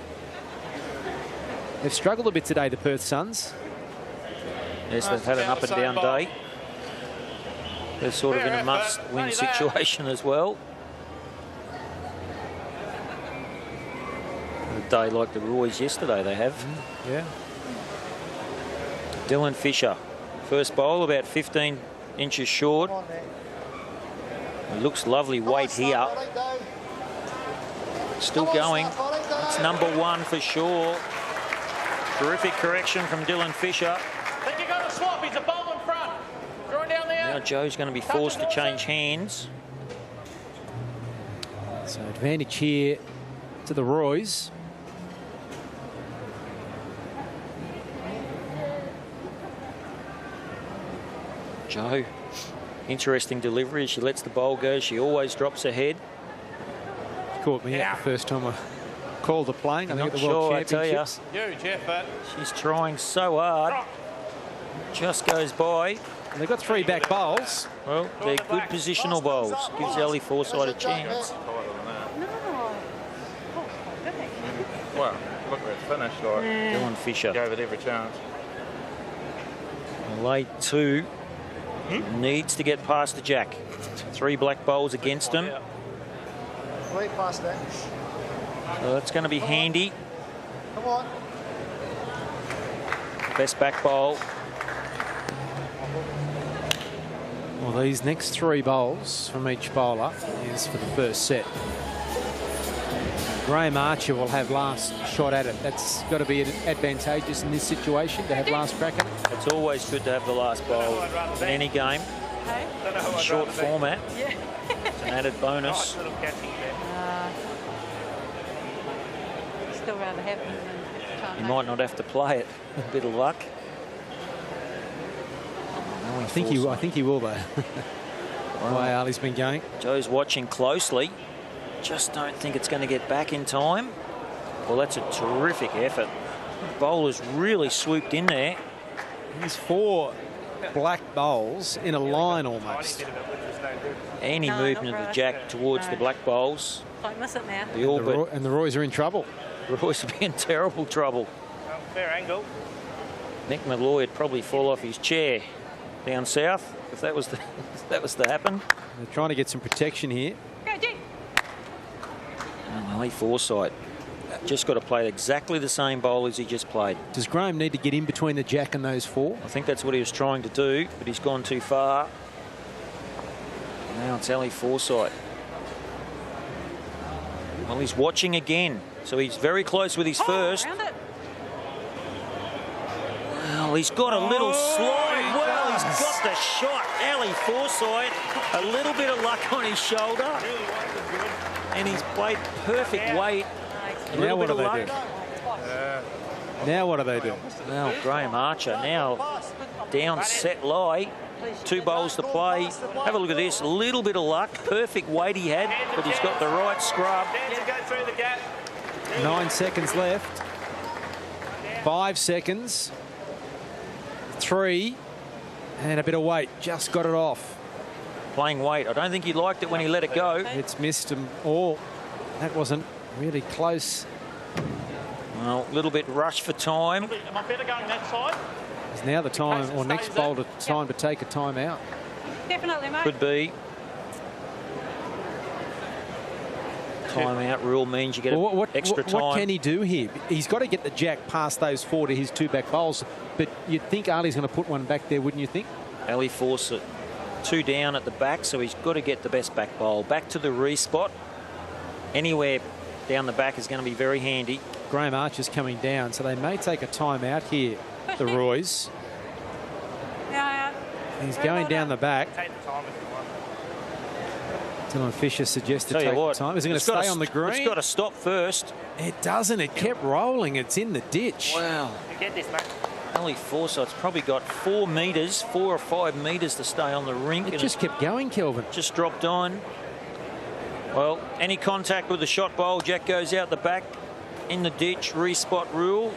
They've struggled a bit today, the Perth Suns. Yes, they've had an up and down day. They're sort of in a must-win situation as well. A day like the Roys yesterday they have. Yeah. Dylan Fisher, first bowl about 15 inches short. It looks lovely weight here. Still going. It's number 1 for sure. Terrific correction from Dylan Fisher. Think you got to swap. He's a bowl in front. Drawing down there. Now Joe's going to be forced to change hands. So advantage here to the Roys. Joe, interesting delivery. She lets the bowl go. She always drops her head. Caught me out the first time I called the playing. I think at the World Championships. Huge effort. She's trying so hard. Just goes by. And they've got 3 back bowls. Well, they're good positional bowls. Gives Ali Forsyth a chance. Well, look where it's finished. Like, Dylan Fisher gave it every chance. Late 2 needs to get past the jack. 3 black bowls against him. Way past that. So that's going to be handy. Come on. Best back bowl. Well, these next 3 bowls from each bowler is for the first set. Graham Archer will have last shot at it. That's got to be advantageous in this situation to have last crack at it. It's always good to have the last bowl in any game. In short format. It's an added bonus. Still rather have them than can't. You might not have to play it. A bit of luck. I think he will though. The way Ali's been going. Joe's watching closely. Just don't think it's going to get back in time. Well, that's a terrific effort. The bowler's really swooped in there. There's 4 black bowls in a line almost. Any movement of the jack towards the black bowls. Don't miss it now. And the Roys are in trouble. The Roys will be in terrible trouble. Fair angle. Nick Malloy would probably fall off his chair down south if that was to happen. They're trying to get some protection here. Ali Forsyth just got to play exactly the same bowl as he just played. Does Graham need to get in between the jack and those 4? I think that's what he was trying to do, but he's gone too far. Now it's Ali Forsyth. Well, he's watching again, so he's very close with his first. Well, he's got a little slide. Well, he's got the shot. Ali Forsyth, a little bit of luck on his shoulder. And he's played perfect weight. Now what do they do? Now what do they do? Now Graham Archer now down set lie. 2 bowls to play. Have a look at this. A little bit of luck. Perfect weight he had, but he's got the right scrub. 9 seconds left. 5 seconds. 3. And a bit of weight. Just got it off. Playing weight. I don't think he liked it when he let it go. It's missed him all. That wasn't really close. Well, a little bit rushed for time. Am I better going that side? It's now the time, or next bowl, time to take a time out. Definitely, mate. Could be. Time out rule means you get extra time. What can he do here? He's got to get the jack past those 4 to his 2 back bowls, but you'd think Ali's going to put one back there, wouldn't you think? Ali forced it 2 down at the back, so he's got to get the best back bowl. Back to the re-spot. Anywhere down the back is going to be very handy. Graham Archer's coming down, so they may take a time out here, the Roys. He's going down the back. Dylan Fisher suggested take the time. Is he going to stay on the green? It's got to stop first. It doesn't. It kept rolling. It's in the ditch. Wow. Get this, mate. Ali Forsyth's probably got 4 metres, 4 or 5 metres to stay on the rink. It just kept going, Kelvin. Just dropped on. Well, any contact with the shot bowl, Jack goes out the back in the ditch. Respot rule.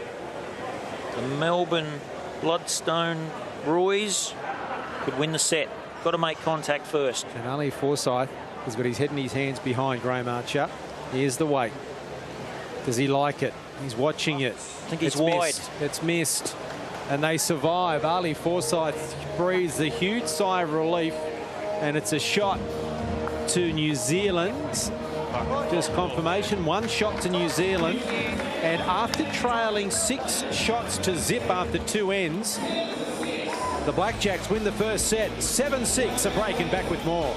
The Melbourne Bloodstone Roys could win the set. Got to make contact first. And Ali Forsyth has got his head in his hands behind Graham Archer. Here's the weight. Does he like it? He's watching it. I think he's wide. It's missed. And they survive. Ali Forsyth breathes a huge sigh of relief. And it's a shot to New Zealand. Just confirmation. 1 shot to New Zealand. And after trailing 6 shots to zip after 2 ends, the Blackjacks win the first set. 7-6, a break and back with more.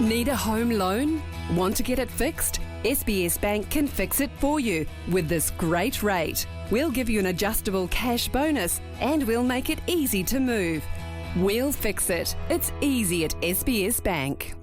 Need a home loan? Want to get it fixed? SBS Bank can fix it for you with this great rate. We'll give you an adjustable cash bonus and we'll make it easy to move. We'll fix it. It's easy at SBS Bank.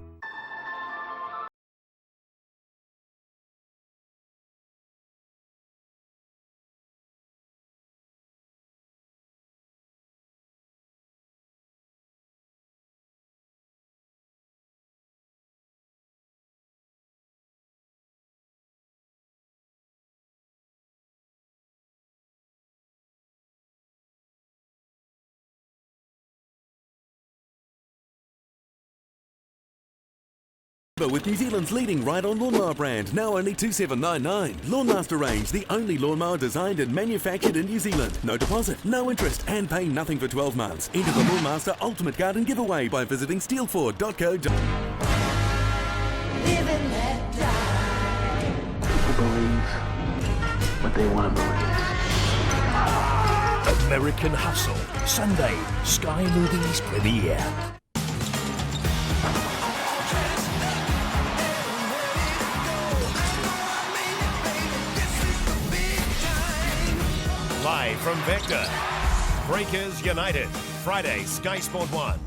With New Zealand's leading ride-on lawnmower brand, now only $2,799. Lawnmaster range, the only lawnmower designed and manufactured in New Zealand. No deposit, no interest, and pay nothing for 12 months. Enter the Lawnmaster Ultimate Garden giveaway by visiting steelford.co. People believe what they want to believe. American Hustle, Sunday, Sky Movies premiere. Live from Vector, Breakers United, Friday, Sky Sport 1.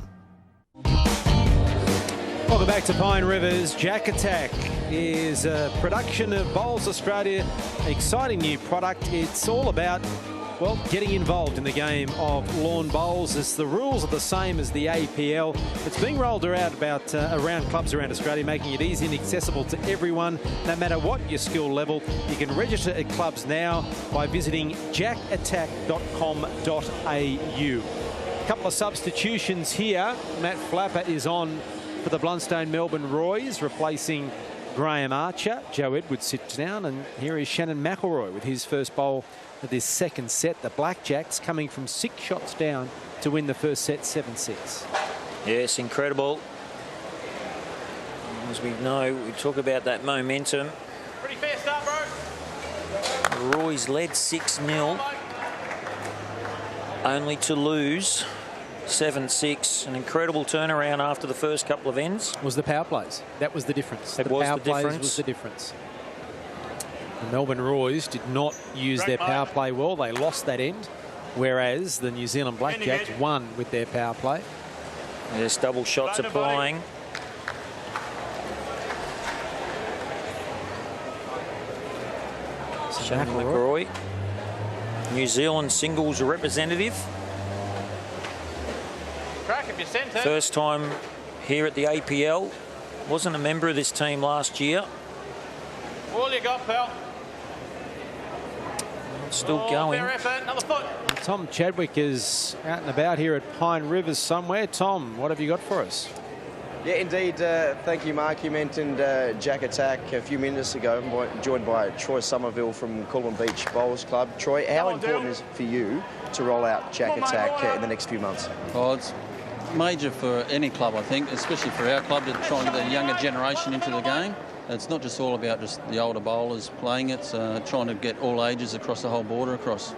Welcome back to Pine Rivers. Jack Attack is a production of Bowls Australia. Exciting new product. It's all about, well, getting involved in the game of lawn bowls. As the rules are the same as the APL. It's being rolled around around clubs around Australia, making it easy and accessible to everyone, no matter what your skill level. You can register at clubs now by visiting jackattack.com.au. A couple of substitutions here. Matt Flapper is on for the Blundstone Melbourne Roys, replacing Graham Archer. Joe Edwards sits down, and here is Shannon McElroy with his first bowl of this second set. The Blackjacks coming from 6 shots down to win the first set 7-6. Yes, incredible. As we know, we talk about that momentum. Pretty fair start, bro. The Roys led 6-0, only to lose 7-6. An incredible turnaround after the first couple of ends. Was the power plays. That was the difference. It the was power the difference. plays was the difference. The Melbourne Royals did not use their power play well. They lost that end, whereas the New Zealand Blackjacks won with their power play. There's double shots applying. Jack McRoy, New Zealand singles representative. Crack if you sent it. First time here at the APL. Wasn't a member of this team last year. All you got, pal. Still going. Fair effort, another foot. Tom Chadwick is out and about here at Pine Rivers somewhere. Tom, what have you got for us? Yeah, indeed. Thank you, Mark. You mentioned Jack Attack a few minutes ago, joined by Troy Somerville from Coolum Beach Bowls Club. Troy, how important is it for you to roll out Jack Attack in the next few months? Oh, it's major for any club, I think, especially for our club, to try and get the younger generation into the game. It's not just all about just the older bowlers playing it, it's trying to get all ages across the whole border across.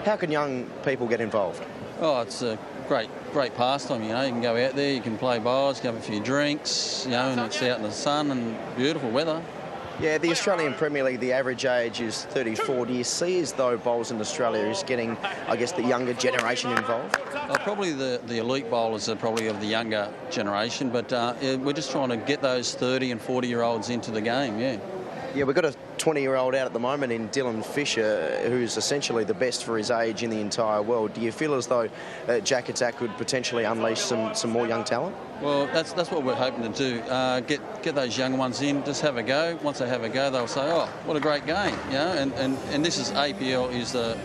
How can young people get involved? Oh, it's a great pastime, you know. You can go out there, you can play bowls, you can have a few drinks, you know, and it's out in the sun and beautiful weather. Yeah, the Australian Premier League, the average age is 34. Do you see as though bowls in Australia is getting, I guess, the younger generation involved? Probably the elite bowlers are probably of the younger generation, but we're just trying to get those 30 and 40-year-olds into the game, yeah. Yeah, we've got a 20-year-old out at the moment in Dylan Fisher, who's essentially the best for his age in the entire world. Do you feel as though Jack Attack could potentially unleash some more young talent? Well, that's what we're hoping to do. Get those young ones in, just have a go. Once they have a go, they'll say, "Oh, what a great game!" You know, and this is APL is the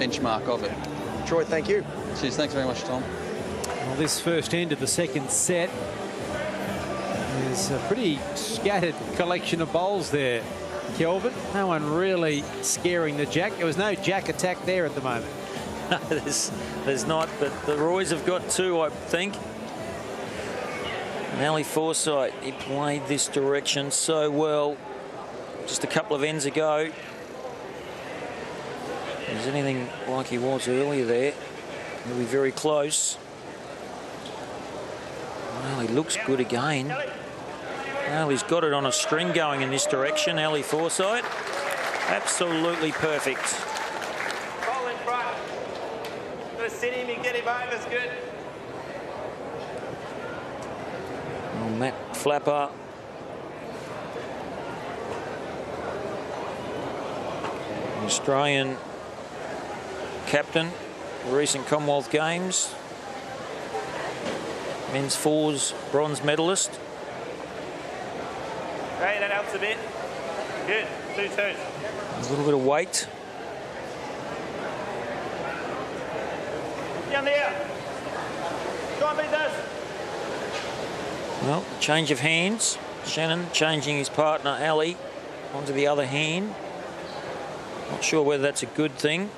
benchmark of it. Troy, thank you. Cheers, thanks very much, Tom. Well, this first end of the second set is a pretty scattered collection of bowls there, Kelvin. No one really scaring the Jack. There was no Jack Attack there at the moment. No, there's not, but the Roys have got two, I think. And Ali Forsyth, he played this direction so well just a couple of ends ago. If there's anything like he was earlier there, he'll be very close. Well, he looks good again. Well, he's got it on a string going in this direction, Ali Forsyth. Absolutely perfect. Ball in front. Gonna sit him and get him over, that's good. Well, Matt Flapper. Australian captain, recent Commonwealth Games. Men's fours bronze medalist. Right, that helps a bit. Good, 2-2. A little bit of weight. Down there. Try and beat this. Well, change of hands. Shannon changing his partner, Ali, onto the other hand. Not sure whether that's a good thing.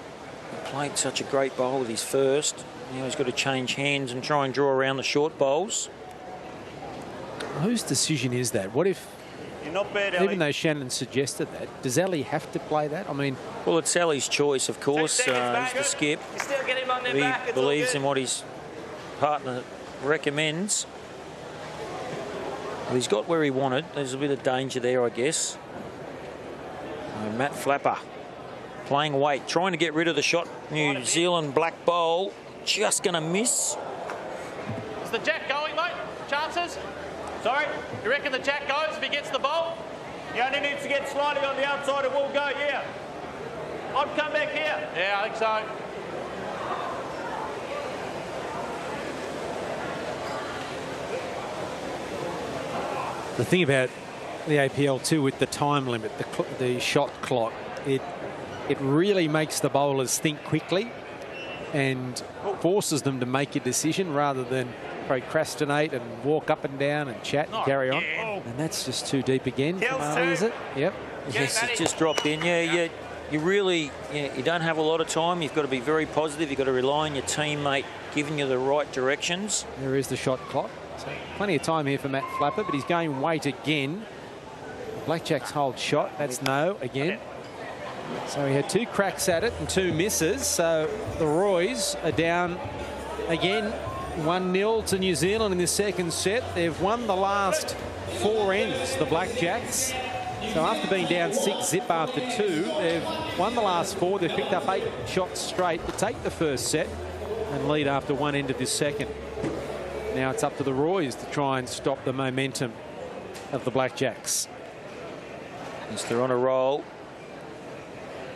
He played such a great bowl with his first. Now he's got to change hands and try and draw around the short bowls. Whose decision is that? What if, you're not bad, Ali. even though Shannon suggested that, does Ali have to play that? I mean, well, it's Ali's choice, of course. He's the skip. You still get him on their He back. It's believes all in what his partner recommends. Well, he's got where he wanted. There's a bit of danger there, I guess. Matt Flapper playing weight, trying to get rid of the shot. New Zealand black bowl, just going to miss. Is the Jack going, mate? Chances? Sorry? You reckon the Jack goes if he gets the ball? He only needs to get slightly on the outside and we'll go, yeah. I'd come back here. Yeah, I think so. the thing about the APL too, with the time limit, the shot clock, it really makes the bowlers think quickly and forces them to make a decision rather than procrastinate and walk up and down and chat and carry on. And that's just too deep again from Ali, is it? Yep. Yes, it just dropped in. Yeah, you really, you don't have a lot of time. You've got to be very positive. You've got to rely on your teammate giving you the right directions. There is the shot clock. So plenty of time here for Matt Flapper, but he's going weight again. Blackjacks hold shot. That's no again. So he had 2 cracks at it and 2 misses. So the Roys are down again 1-0 to New Zealand in the second set. They've won the last 4 ends, the Blackjacks. So after being down 6-0 after 2, they've won the last 4. They've picked up 8 shots straight to take the first set and lead after 1 end of this second. Now it's up to the Roys to try and stop the momentum of the Blackjacks. Yes, they're on a roll.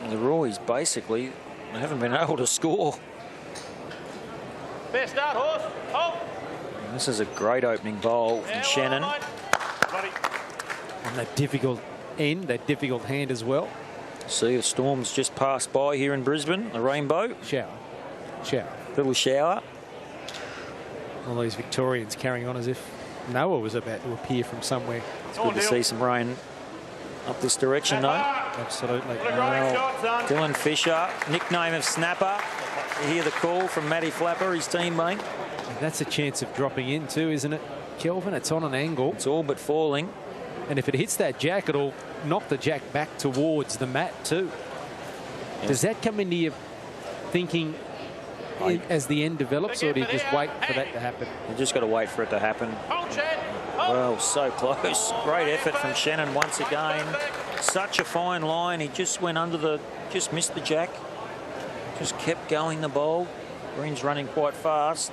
And the Roys basically haven't been able to score. Fair start, horse. Hold. And this is a great opening bowl from Shannon. On that difficult end, that difficult hand as well. See, a storm's just passed by here in Brisbane. A rainbow. Shower. Little shower. All these Victorians carrying on as if Noah was about to appear from somewhere. It's good to see some rain up this direction, though. Absolutely. Well, Dylan Fisher, nickname of Snapper. You hear the call from Matty Flapper, his teammate. That's a chance of dropping in too, isn't it, Kelvin? It's on an angle. It's all but falling. And if it hits that jack, it'll knock the jack back towards the mat too. Yes. Does that come into your thinking as the end develops, or do you just wait for that to happen? You just got to wait for it to happen. Well, so close. Great effort from Shannon once again. Such a fine line. He just went under the, just missed the jack. Just kept going the ball. Green's running quite fast.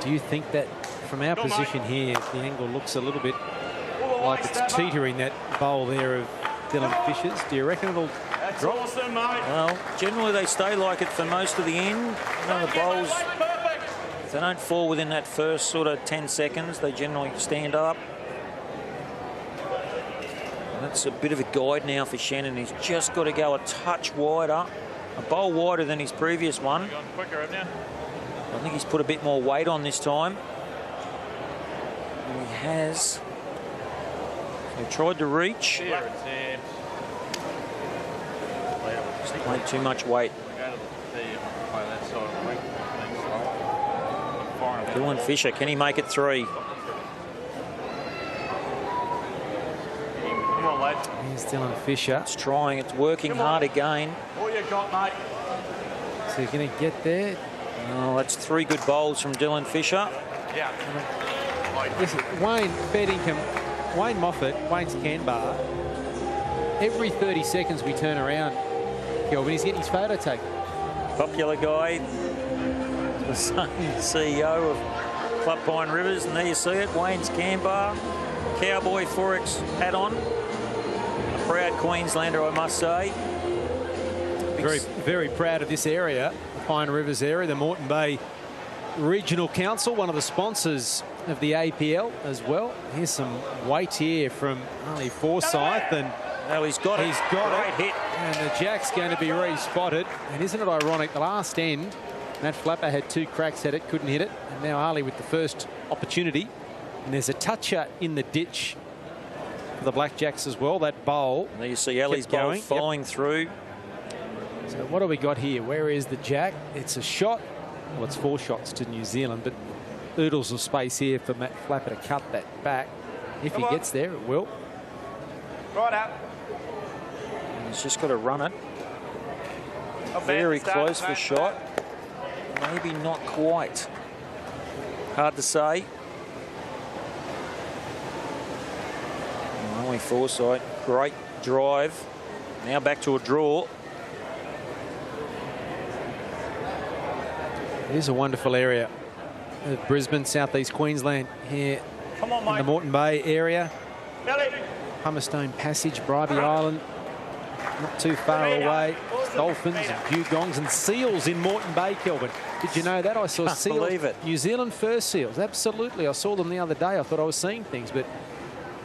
Do you think that from our position here, the angle looks a little bit like it's teetering, that bowl there of Dylan Fisher's? Do you reckon it'll drop? Awesome, mate. Well, generally they stay like it for most of the end. You know, the bowls, if they don't fall within that first sort of 10 seconds, they generally stand up. And that's a bit of a guide now for Shannon. He's just got to go a touch wider, a bowl wider than his previous one. Quicker, haven't you? I think he's put a bit more weight on this time. And he has. He tried to reach. Played too much weight. Dylan Fisher, can he make it 3? Come on, lad. Here's Dylan Fisher. It's trying, it's working hard again. All you got, mate. So you're going to get there. Oh, that's 3 good bowls from Dylan Fisher. Yeah. Listen, Wayne Beddingham, Wayne Moffat, Wayne's Canbar. Every 30 seconds we turn around, Kelvin, he's getting his photo taken. Popular guy, the son, CEO of Club Pine Rivers, and there you see it, Wayne's Canbar, Cowboy Forex hat on. A proud Queenslander, I must say. Very, very proud of this area, the Pine Rivers area, the Moreton Bay Regional Council, one of the sponsors of the APL as well. Here's some weight here from Ali Forsyth, and well, he's got it. Great hit. And the jack's going to be re-spotted. And isn't it ironic, the last end, Matt Flapper had 2 cracks at it, couldn't hit it. And now Ali with the first opportunity. And there's a toucher in the ditch for the Blackjacks as well, that bowl. And there you see Ali's bowl following through. So what do we got here? Where is the jack? It's a shot. Well, it's 4 shots to New Zealand, but oodles of space here for Matt Flapper to cut that back. If he gets there, it will. Right out. He's just got to run it. Very close for shot. Maybe not quite. Hard to say. Only Forsyth. Great drive. Now back to a draw. It is a wonderful area of Brisbane, southeast Queensland, here in the Moreton Bay area. Hummerstone Passage, Bribie Island, not too far away. Dolphins and dugongs and seals in Moreton Bay, Kelvin. Did you know that? I saw seals. Believe it. New Zealand fur seals, absolutely. I saw them the other day. I thought I was seeing things, but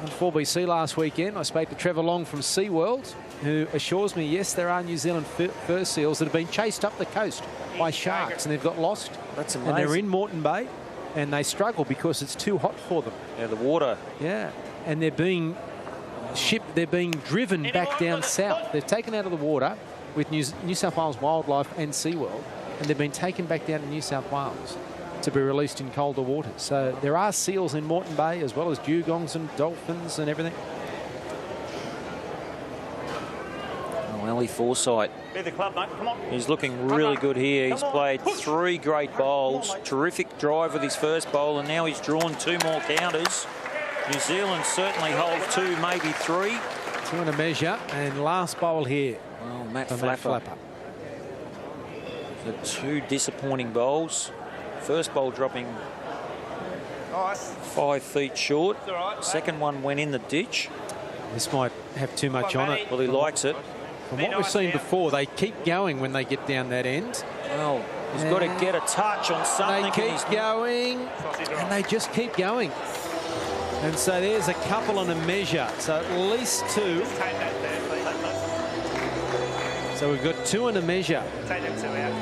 on 4BC last weekend, I spoke to Trevor Long from SeaWorld, who assures me, yes, there are New Zealand fur seals that have been chased up the coast by sharks and they've got lost. That's amazing. And they're in Moreton Bay and they struggle because it's too hot for them. Yeah, the water. Yeah, and they're being shipped, they're being driven back down south. They're taken out of the water with New South Wales Wildlife and SeaWorld, and they've been taken back down to New South Wales to be released in colder waters. So there are seals in Moreton Bay as well as dugongs and dolphins and everything. Oh, Oh, Ellie Forsyth. Be the club, mate. Come on. He's looking really good here. He's played 3 great bowls. Terrific drive with his first bowl, and now he's drawn 2 more counters. New Zealand certainly hold 2, maybe 3. 2 and a measure, and last bowl here. Well, Matt Flapper. The 2 disappointing bowls. First bowl dropping 5 feet short. Second one went in the ditch. This might have too much on it. Well, he likes it. From what we've seen before, they keep going when they get down that end. Well, he's got to get a touch on something. They keep going, and they just keep going. And so there's a couple and a measure. So at least 2. So we've got 2 and a measure. Take them 2 out.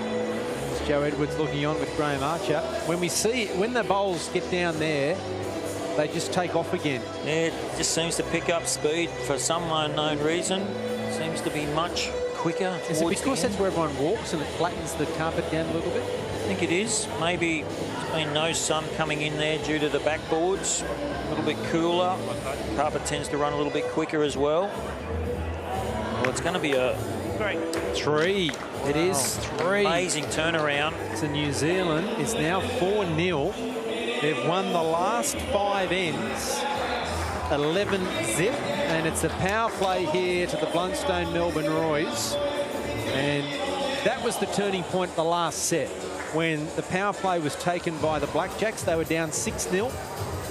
Joe Edwards looking on with Graham Archer. When the bowls get down there, they just take off again. Yeah, it just seems to pick up speed for some unknown reason. Seems to be much quicker. Is it because that's where everyone walks and it flattens the carpet down a little bit? I think it is. Maybe there's been no sun coming in there due to the backboards. A little bit cooler. Carpet tends to run a little bit quicker as well. Well, it's going to be a 3. It is 3. Amazing turnaround. So New Zealand is now 4-0. They've won the last 5 ends, 11 zip, and it's a power play here to the Blundstone Melbourne Royals. And that was the turning point the last set, when the power play was taken by the Blackjacks. They were down 6-0,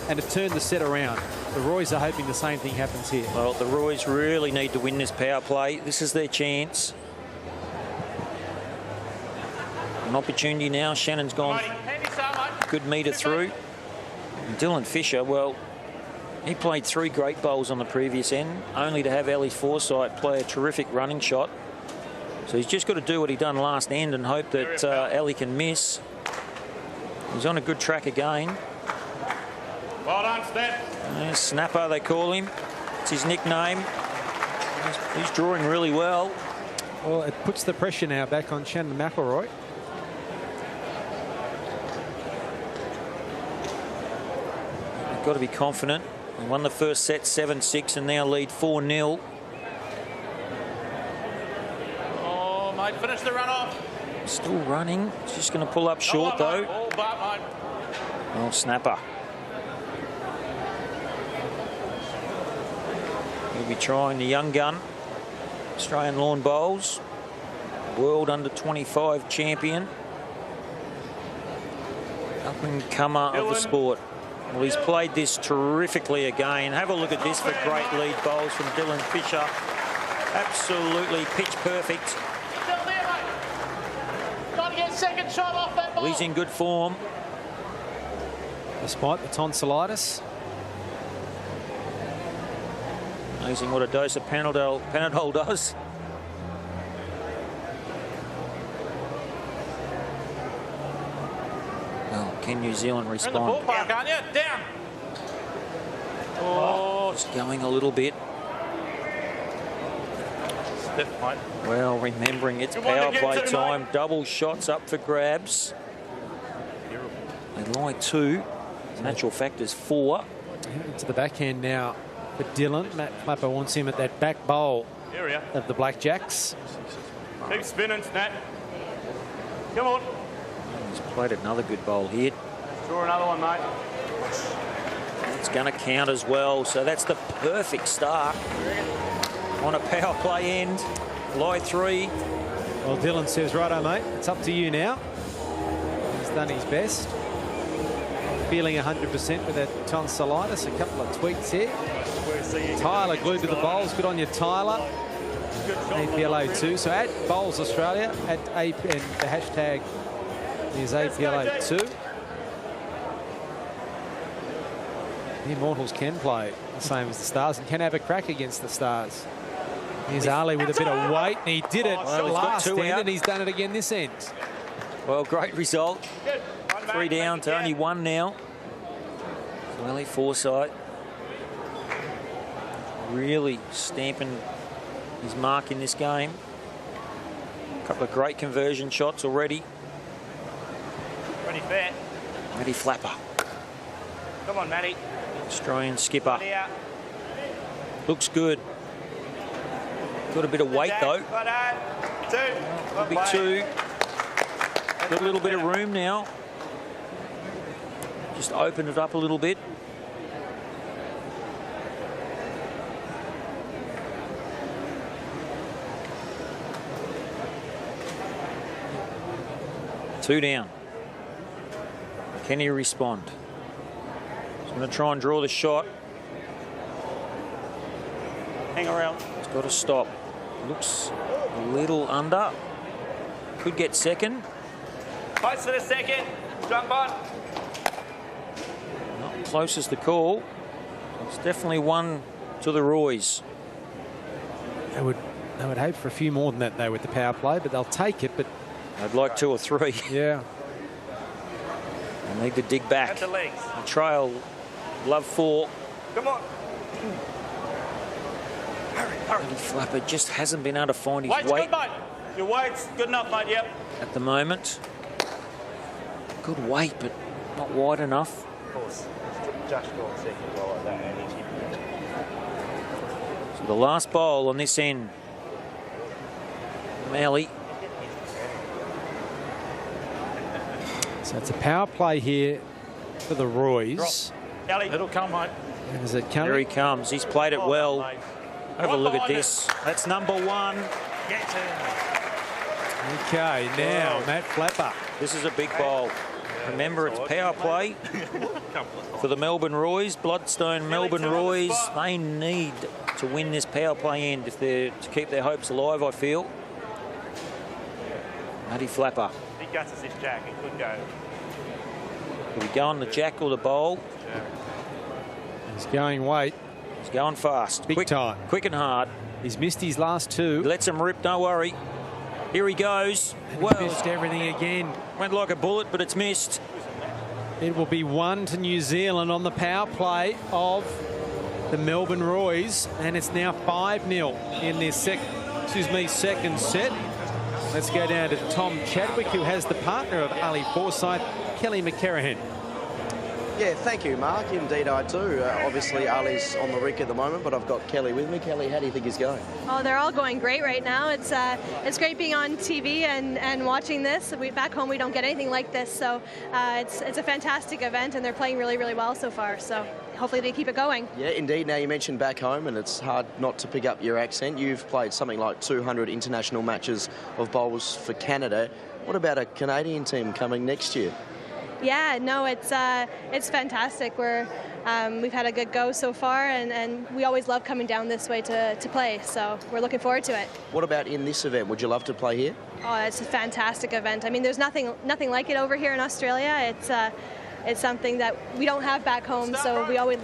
and it turned the set around. The Royals are hoping the same thing happens here. Well, the Royals really need to win this power play. This is their chance. An opportunity now. Shannon's gone good metre through. And Dylan Fisher, well, he played 3 great bowls on the previous end, only to have Ellie Forsyth play a terrific running shot. So he's just got to do what he done last end and hope that Ellie can miss. He's on a good track again. Well done, Snap. Snapper, they call him. It's his nickname. He's drawing really well. Well, it puts the pressure now back on Shannon McElroy. They've got to be confident. They won the first set 7-6 and now lead 4-0. Oh, mate, finish the run off. Still running. He's just going to pull up short, though. Oh, Snapper. He'll be trying the young gun. Australian lawn bowls. World under-25 champion. Up-and-comer of the sport. Well, he's played this terrifically again. Have a look at this for great lead bowls from Dylan Fisher. Absolutely pitch perfect. Still there, mate. Trying to get a second shot off that ball. Well, he's in good form. Despite the tonsillitis. Amazing what a dose of Panadol does. Well, can New Zealand respond? You're in the ballpark, aren't you? Down. Oh, it's going a little bit. Stiff, mate. Well, remembering it's power play time. Double shots up for grabs. They lie 2. Natural factors 4. Into the backhand now for Dylan. Matt Flapper wants him at that back bowl of the Blackjacks. Keep spinning, Snap. Come on. He's played another good bowl here. Draw another one, mate. It's going to count as well. So that's the perfect start on a power play end. Lie 3. Well, Dylan says, righto, mate, it's up to you now. He's done his best. Feeling 100% with that tonsillitis. A couple of tweaks here. Tyler glued to the bowls. Good on you, Tyler. APL 02. So at Bowls Australia, at and the hashtag is APL 02. The Immortals can play the same as the Stars and can have a crack against the Stars. Here's Ali with a bit of weight, and he did it last end, and he's done it again this end. Well, great result. 3 down to only 1 now. So Ellie Forsyth really stamping his mark in this game. A couple of great conversion shots already. Ready, fair. Matty Flapper. Come on, Matty. Australian skipper. Looks good. Got a bit of weight, though. Could be 2. Got a little bit of room now. Just open it up a little bit. Two down. Can he respond? He's going to try and draw the shot. Hang around. He's got to stop. Looks a little under. Could get second. Close to the second. Jump on. Not close as the call. It's definitely one to the Roys. They would hope for a few more than that, though, with the power play, but they'll take it. But I'd like 2 or 3. Yeah. They need to dig back. The legs. The trail, love 4. Come on. Eddie Flapper just hasn't been able to find his Weight's weight good, mate. Your weight's good enough, mate, yep. at the moment. Good weight, but not wide enough. Of course. Just go on second roll like that. So the last bowl on this end. Malley. So it's a power play here for the Roys. It'll come, mate. Is it coming? Here he comes. He's played it well. Have a look at this. That's number 1. Okay, now Matt Flapper. This is a big bowl. Remember, it's power play for the Melbourne Roys. Bloodstone Melbourne Roys. They need to win this power play end if they're to keep their hopes alive, I feel. Matty Flapper. He guts this jack. It could go. Will he go on the jack or the bowl? He's going weight. He's going fast. Big time. Quick and hard. He's missed his last 2. He lets him rip, don't worry. Here he goes. Well, missed everything again. Went like a bullet, but it's missed. It will be 1 to New Zealand on the power play of the Melbourne Roys, and it's now 5-0 in their second set. Let's go down to Tom Chadwick, who has the partner of Ali Forsyth, Kelly McCarrahan. Yeah, thank you, Mark. Indeed, I do. Obviously, Ali's on the rick at the moment, but I've got Kelly with me. Kelly, how do you think he's going? Oh, they're all going great right now. It's great being on TV and watching this. Back home, we don't get anything like this, so it's a fantastic event, and they're playing really, really well so far. So hopefully they keep it going. Yeah, indeed. Now, you mentioned back home, and it's hard not to pick up your accent. You've played something like 200 international matches of bowls for Canada. What about a Canadian team coming next year? Yeah, no, it's fantastic. We've had a good go so far, and we always love coming down this way to play, so we're looking forward to it. What about in this event? Would you love to play here? Oh, it's a fantastic event. I mean, there's nothing like it over here in Australia. It's something that we don't have back home, so we always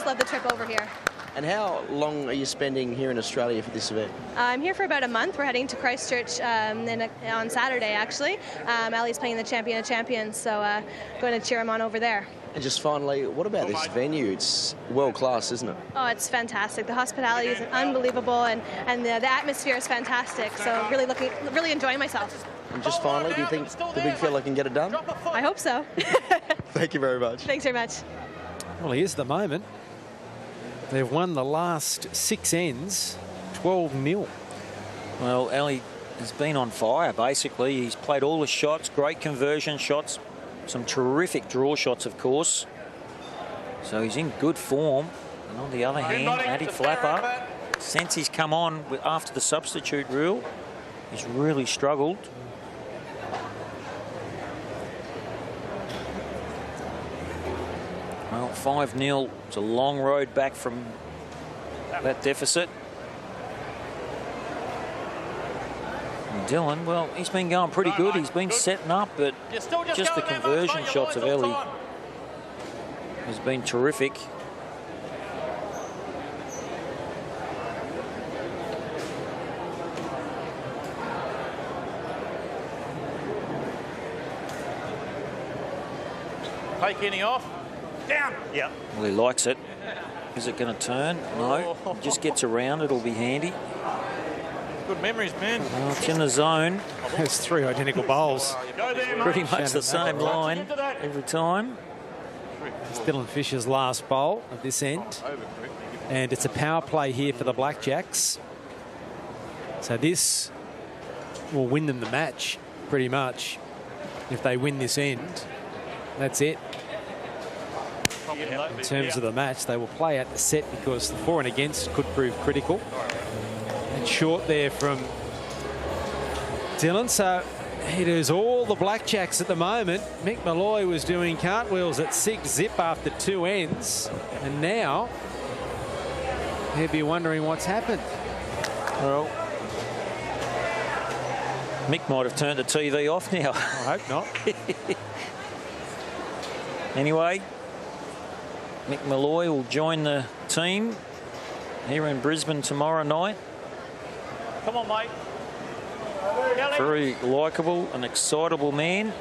love the trip over here. And how long are you spending here in Australia for this event? I'm here for about a month. We're heading to Christchurch on Saturday, actually. Ali's playing the Champion of Champions, so going to cheer him on over there. And just finally, what about this venue? It's world class, isn't it? Oh, it's fantastic. The hospitality is unbelievable, and the atmosphere is fantastic. So really enjoying myself. And just finally, do you think the big fella can get it done? I hope so. Thank you very much. Thanks very much. Well, here's the moment. They've won the last 6 ends, 12-0. Well, Ali has been on fire, basically. He's played all the shots, great conversion shots, some terrific draw shots, of course. So he's in good form. And on the other hand, Matty Flapper, since he's come on after the substitute rule, he's really struggled. Well, 5-0. It's a long road back from that deficit. And Dylan, well, he's been going pretty good. He's been setting up, but just the conversion shots of Ellie has been terrific. Take any off. Down. Yeah. Well, he likes it. Is it going to turn? No. He just gets around. It'll be handy. Good memories, man. Well, it's in the zone. There's 3 identical bowls. Pretty much the same line every time. It's Dylan Fisher's last bowl of this end. And it's a power play here for the Blackjacks. So this will win them the match, pretty much. If they win this end, that's it. In terms of the match, they will play out the set because the for and against could prove critical. And short there from Dylan. So he does all the blackjacks at the moment. Mick Malloy was doing cartwheels at 6-zip after 2 ends. And now he'd be wondering what's happened. Well, Mick might have turned the TV off now. I hope not. Anyway, Mick Malloy will join the team here in Brisbane tomorrow night. Come on, mate. Very likeable and excitable man.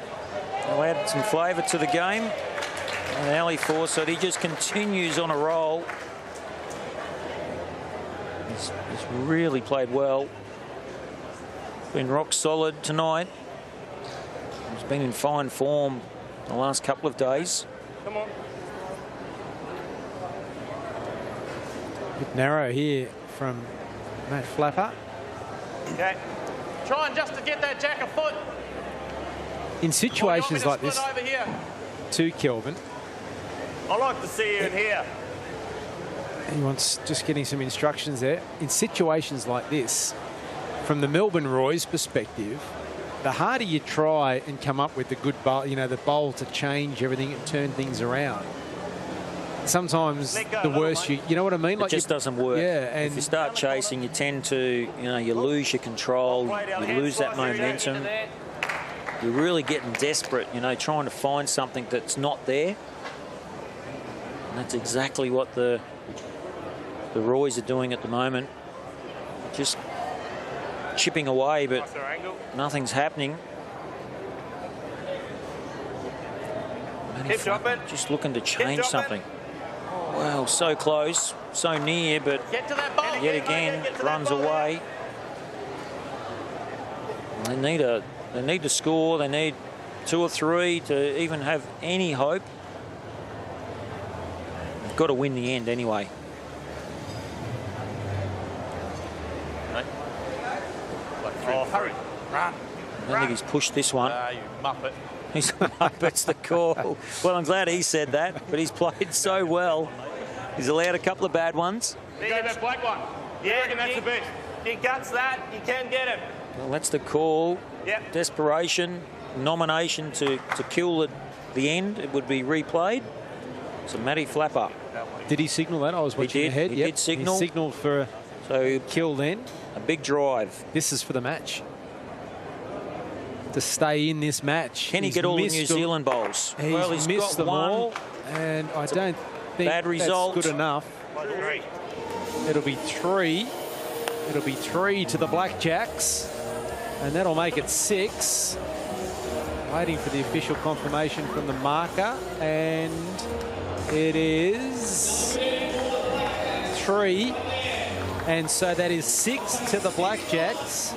He'll add some flavour to the game. And Ali Fawcett, he just continues on a roll. He's really played well. Been rock solid tonight. He's been in fine form the last couple of days. Come on. Bit narrow here from Matt Flapper. Okay. Trying just to get that jack a foot. In situations like this, over here. to Kelvin, I like to see you in here. he wants just getting some instructions there. In situations like this, from the Melbourne Roy's perspective, the harder you try and come up with the good bowl, you know, the bowl to change everything and turn things around, sometimes the worse you know what I mean? It just doesn't work. Yeah, and if you start chasing, you tend to, you lose your control, you lose that momentum. You're really getting desperate, trying to find something that's not there. And that's exactly what the Roys are doing at the moment. Just chipping away, but nothing's happening. Just looking to change something. Wow, so close, so near, but yet again runs away. They need to score. They need 2 or 3 to even have any hope. They've got to win the end anyway. Oh, hurry, run. I don't think he's pushed this one. You muppet. He's Muppet's the call. Well, I'm glad he said that, but he's played so well. He's allowed a couple of bad ones. There you go, that black one. Yeah, that's the best. He guts that, you can get him. Well, that's the call. Yep. Desperation, nomination to kill the end. It would be replayed. So Matty Flapper. Did he signal that? I was watching ahead. He did signal. He signalled for a kill then. A big drive. This is for the match. To stay in this match. Can he get all the New Zealand bowls? He's missed them all, and I don't think bad result. That's good enough. It'll be 3. It'll be 3 to the Blackjacks, and that'll make it 6. Waiting for the official confirmation from the marker, and it is 3. And so that is 6 to the Blackjacks.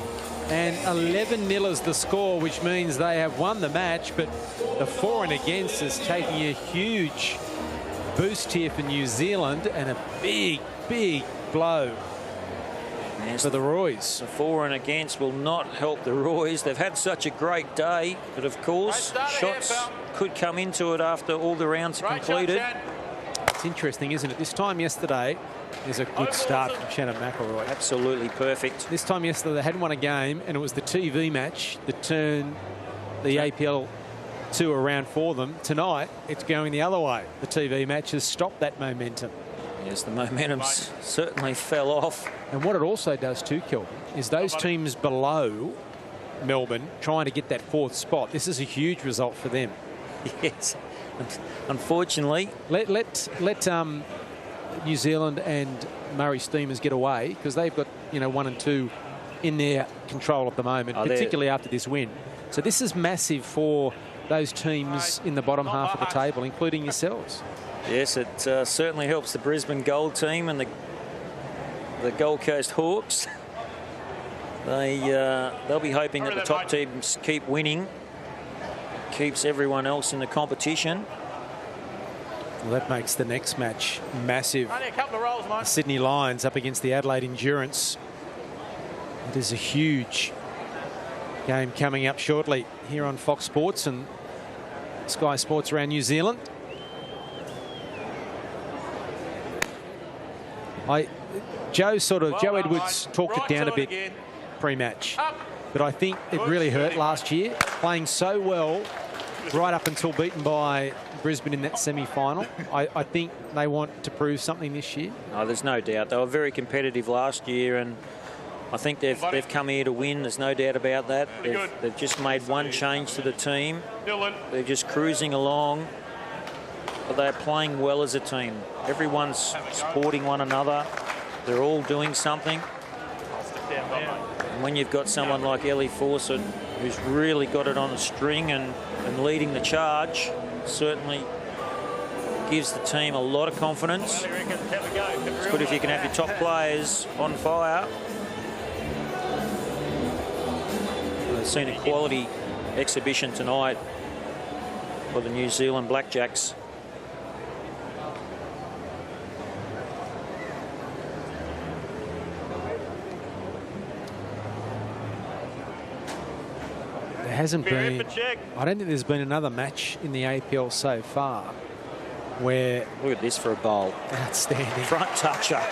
And 11-0 is the score, which means they have won the match. But the for and against is taking a huge boost here for New Zealand, and a big, big blow for the Roys. The for and against will not help the Roys. They've had such a great day, but of course, shots could come into it after all the rounds are completed. It's interesting, isn't it? This time yesterday is a good start from Shannon McElroy. Absolutely perfect. This time yesterday they hadn't won a game, and it was the TV match that turned the APL 2 around for them. Tonight it's going the other way. The TV match has stopped that momentum. Yes, the momentum certainly fell off. And what it also does too, Kelvin, is those teams below Melbourne trying to get that 4th spot. This is a huge result for them. Yes, unfortunately. Let New Zealand and Murray Steamers get away, because they've got 1 and 2 in their control at the moment, particularly after this win. So this is massive for those teams in the bottom half of the table, including yourselves. Yes, it certainly helps the Brisbane Gold team and the Gold Coast Hawks. They'll be hoping that the top teams keep winning, keeps everyone else in the competition. Well, that makes the next match massive. Only a couple of rolls, mate. Sydney Lions up against the Adelaide Endurance. There's a huge game coming up shortly here on Fox Sports and Sky Sports around New Zealand. Joe Edwards talked it down a bit pre-match, but I think it really hurt last year, playing so well right up until beaten by Brisbane in that semi-final. I think they want to prove something this year. Oh, there's no doubt. They were very competitive last year, and I think they've come here to win. There's no doubt about that. They've just made one change to the team. They're just cruising along, but they're playing well as a team. Everyone's supporting one another. They're all doing something. And when you've got someone like Ellie Fawcett, who's really got it on the string and leading the charge, certainly gives the team a lot of confidence. It's good if you can have your top players on fire. We've seen a quality exhibition tonight for the New Zealand Blackjacks. There hasn't been, I don't think there's been another match in the APL so far where... Look at this for a bowl. Outstanding. Front toucher.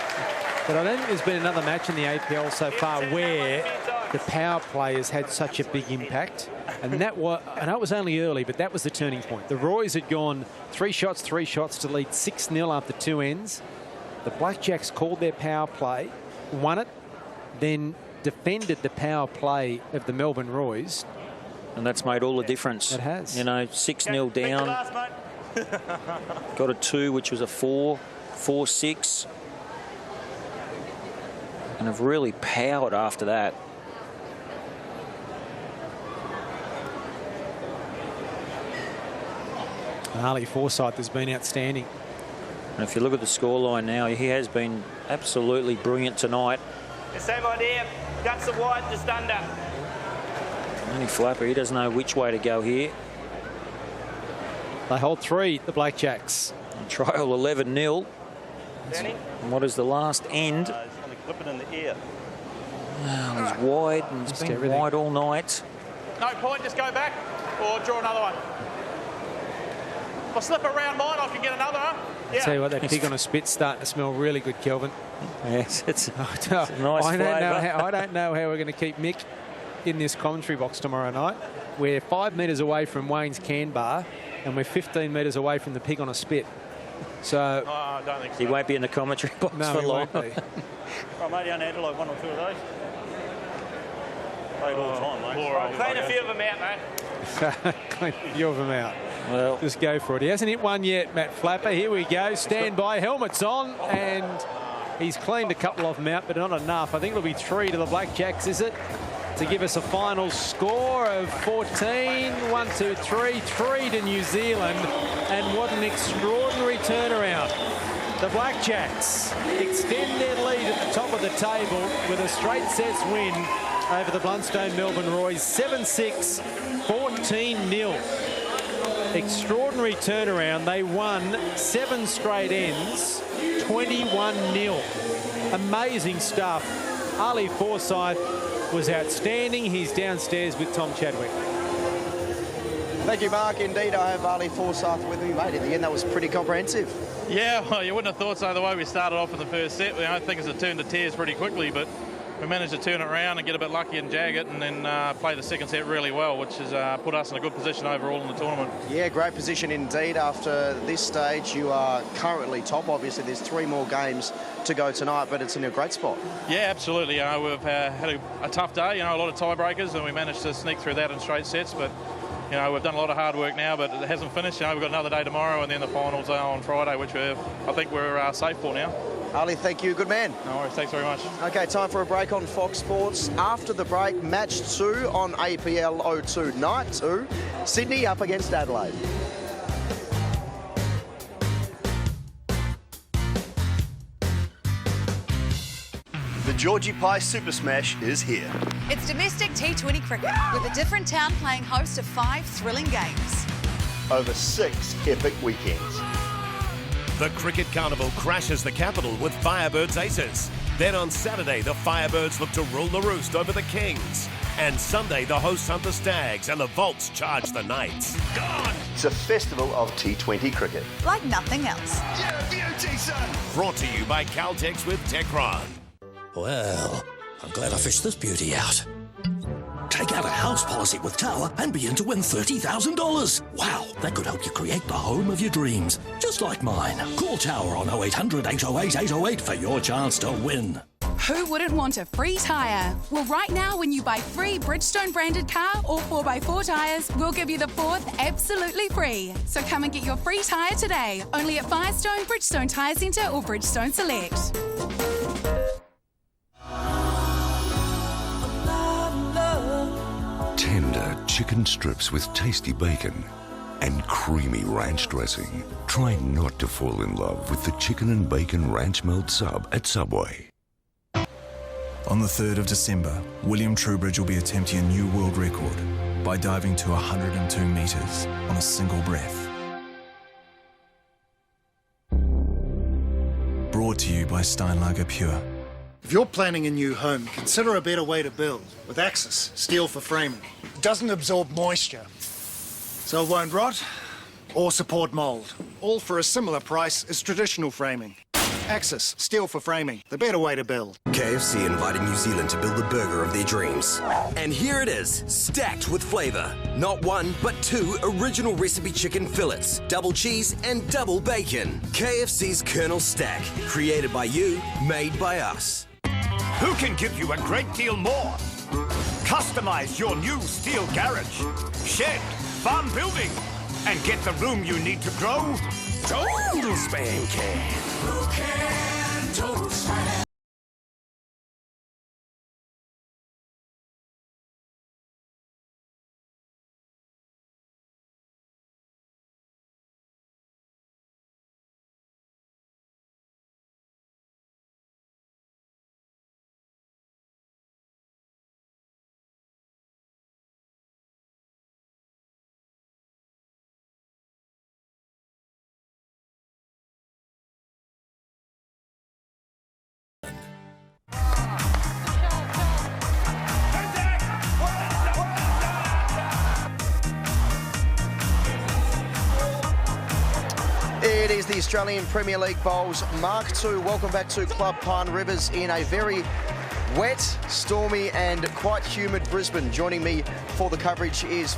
But I don't think there's been another match in the APL so far where the power play has had such a big impact. And that was, I know it was only early, but that was the turning point. The Roys had gone 3 shots to lead 6-0 after 2 ends. The Blackjacks called their power play, won it, then defended the power play of the Melbourne Roys. And that's made all the difference. It has. You know, 6-0 down. Got a 2, which was a 4, 4-6. And have really powered after that. Ali Forsyth has been outstanding. And if you look at the scoreline now, he has been absolutely brilliant tonight. The same idea. Guts are wide, just under. Only Flapper, he doesn't know which way to go here. They hold 3, the Blackjacks. And trial 11-0. And what is the last end? He's only clipping in the ear. Oh, he's wide and he's been wide all night. No point, just go back or draw another one. If I slip around mine, I can get another. Yeah. I'll tell you what, that pig on a spit's starting to smell really good, Kelvin. Yes, it's a nice I don't know how we're going to keep Mick in this commentary box tomorrow night. We're 5 metres away from Wayne's can bar and we're 15 metres away from the pig on a spit. So I don't think so. He won't be in the commentary box for long. Well, mate, you only had like 1 or 2 of those. Played all the time, mate. Clean a few of them out, mate. Clean a few of them out. Well, just go for it. He hasn't hit one yet, Matt Flapper. Here we go. Stand by. Helmets on. And he's cleaned a couple of them out, but not enough. I think it'll be 3 to the Blackjacks, is it? To give us a final score of 14. 1, 2, 3. 3 to New Zealand. And what an extraordinary turnaround. The Blackjacks extend their lead at the top of the table with a straight sets win over the Blundstone Melbourne Roys. 7-6, 14-0. Extraordinary turnaround. They won 7 straight ends, 21-0. Amazing stuff. Ali Forsyth was outstanding. He's downstairs with Tom Chadwick. Thank you, Mark. Indeed, I have Ali Forsyth with me, mate. In the end, that was pretty comprehensive. Yeah, well, you wouldn't have thought so the way we started off in the first set. I think it's turned to tears pretty quickly, but we managed to turn it around and get a bit lucky and jag it and then play the second set really well, which has put us in a good position overall in the tournament. Yeah, great position indeed. After this stage, you are currently top. Obviously, there's 3 more games to go tonight, but it's in a great spot. Yeah, absolutely. We've had a tough day, a lot of tiebreakers, and we managed to sneak through that in straight sets, but we've done a lot of hard work now, but it hasn't finished. We've got another day tomorrow and then the finals are on Friday, which I think we're safe for now. Ali, thank you. Good man. No worries. Thanks very much. OK, time for a break on Fox Sports. After the break, match 2 on APL 02, night 2. Sydney up against Adelaide. The Georgie Pie Super Smash is here. It's domestic T20 cricket with a different town playing host to 5 thrilling games. Over 6 epic weekends. The Cricket Carnival crashes the capital with Firebirds Aces. Then on Saturday, the Firebirds look to rule the roost over the Kings. And Sunday, the hosts hunt the Stags and the Volts charge the Knights. God! It's a festival of T20 cricket. Like nothing else. Yeah, beauty, son! Brought to you by Caltex with Techron. Well, I'm glad I fished this beauty out. Take out a house policy with Tower and begin to win $30,000. Wow, that could help you create the home of your dreams, just like mine. Call Tower on 0800 808 808 for your chance to win. Who wouldn't want a free tyre? Well, right now, when you buy free Bridgestone branded car or 4x4 tyres, we'll give you the fourth absolutely free. So come and get your free tyre today, only at Firestone, Bridgestone Tyre Centre or Bridgestone Select. Tender chicken strips with tasty bacon and creamy ranch dressing. Try not to fall in love with the chicken and bacon ranch melt sub at Subway. On the 3rd of December, William Trowbridge will be attempting a new world record by diving to 102 metres on a single breath. Brought to you by Steinlager Pure. If you're planning a new home, consider a better way to build with Axis steel for framing. It doesn't absorb moisture, so it won't rot or support mould, all for a similar price as traditional framing. Axis steel for framing, the better way to build. KFC invited New Zealand to build the burger of their dreams. And here it is, stacked with flavour. Not one, but two original recipe chicken fillets, double cheese and double bacon. KFC's Colonel Stack, created by you, made by us. Who can give you a great deal more? Customize your new steel garage, shed, farm building, and get the room you need to grow. Total Span can. Who can? Total Span. It is the Australian Premier League Bowls Mark II. Welcome back to Club Pine Rivers in a very wet, stormy and quite humid Brisbane. Joining me for the coverage is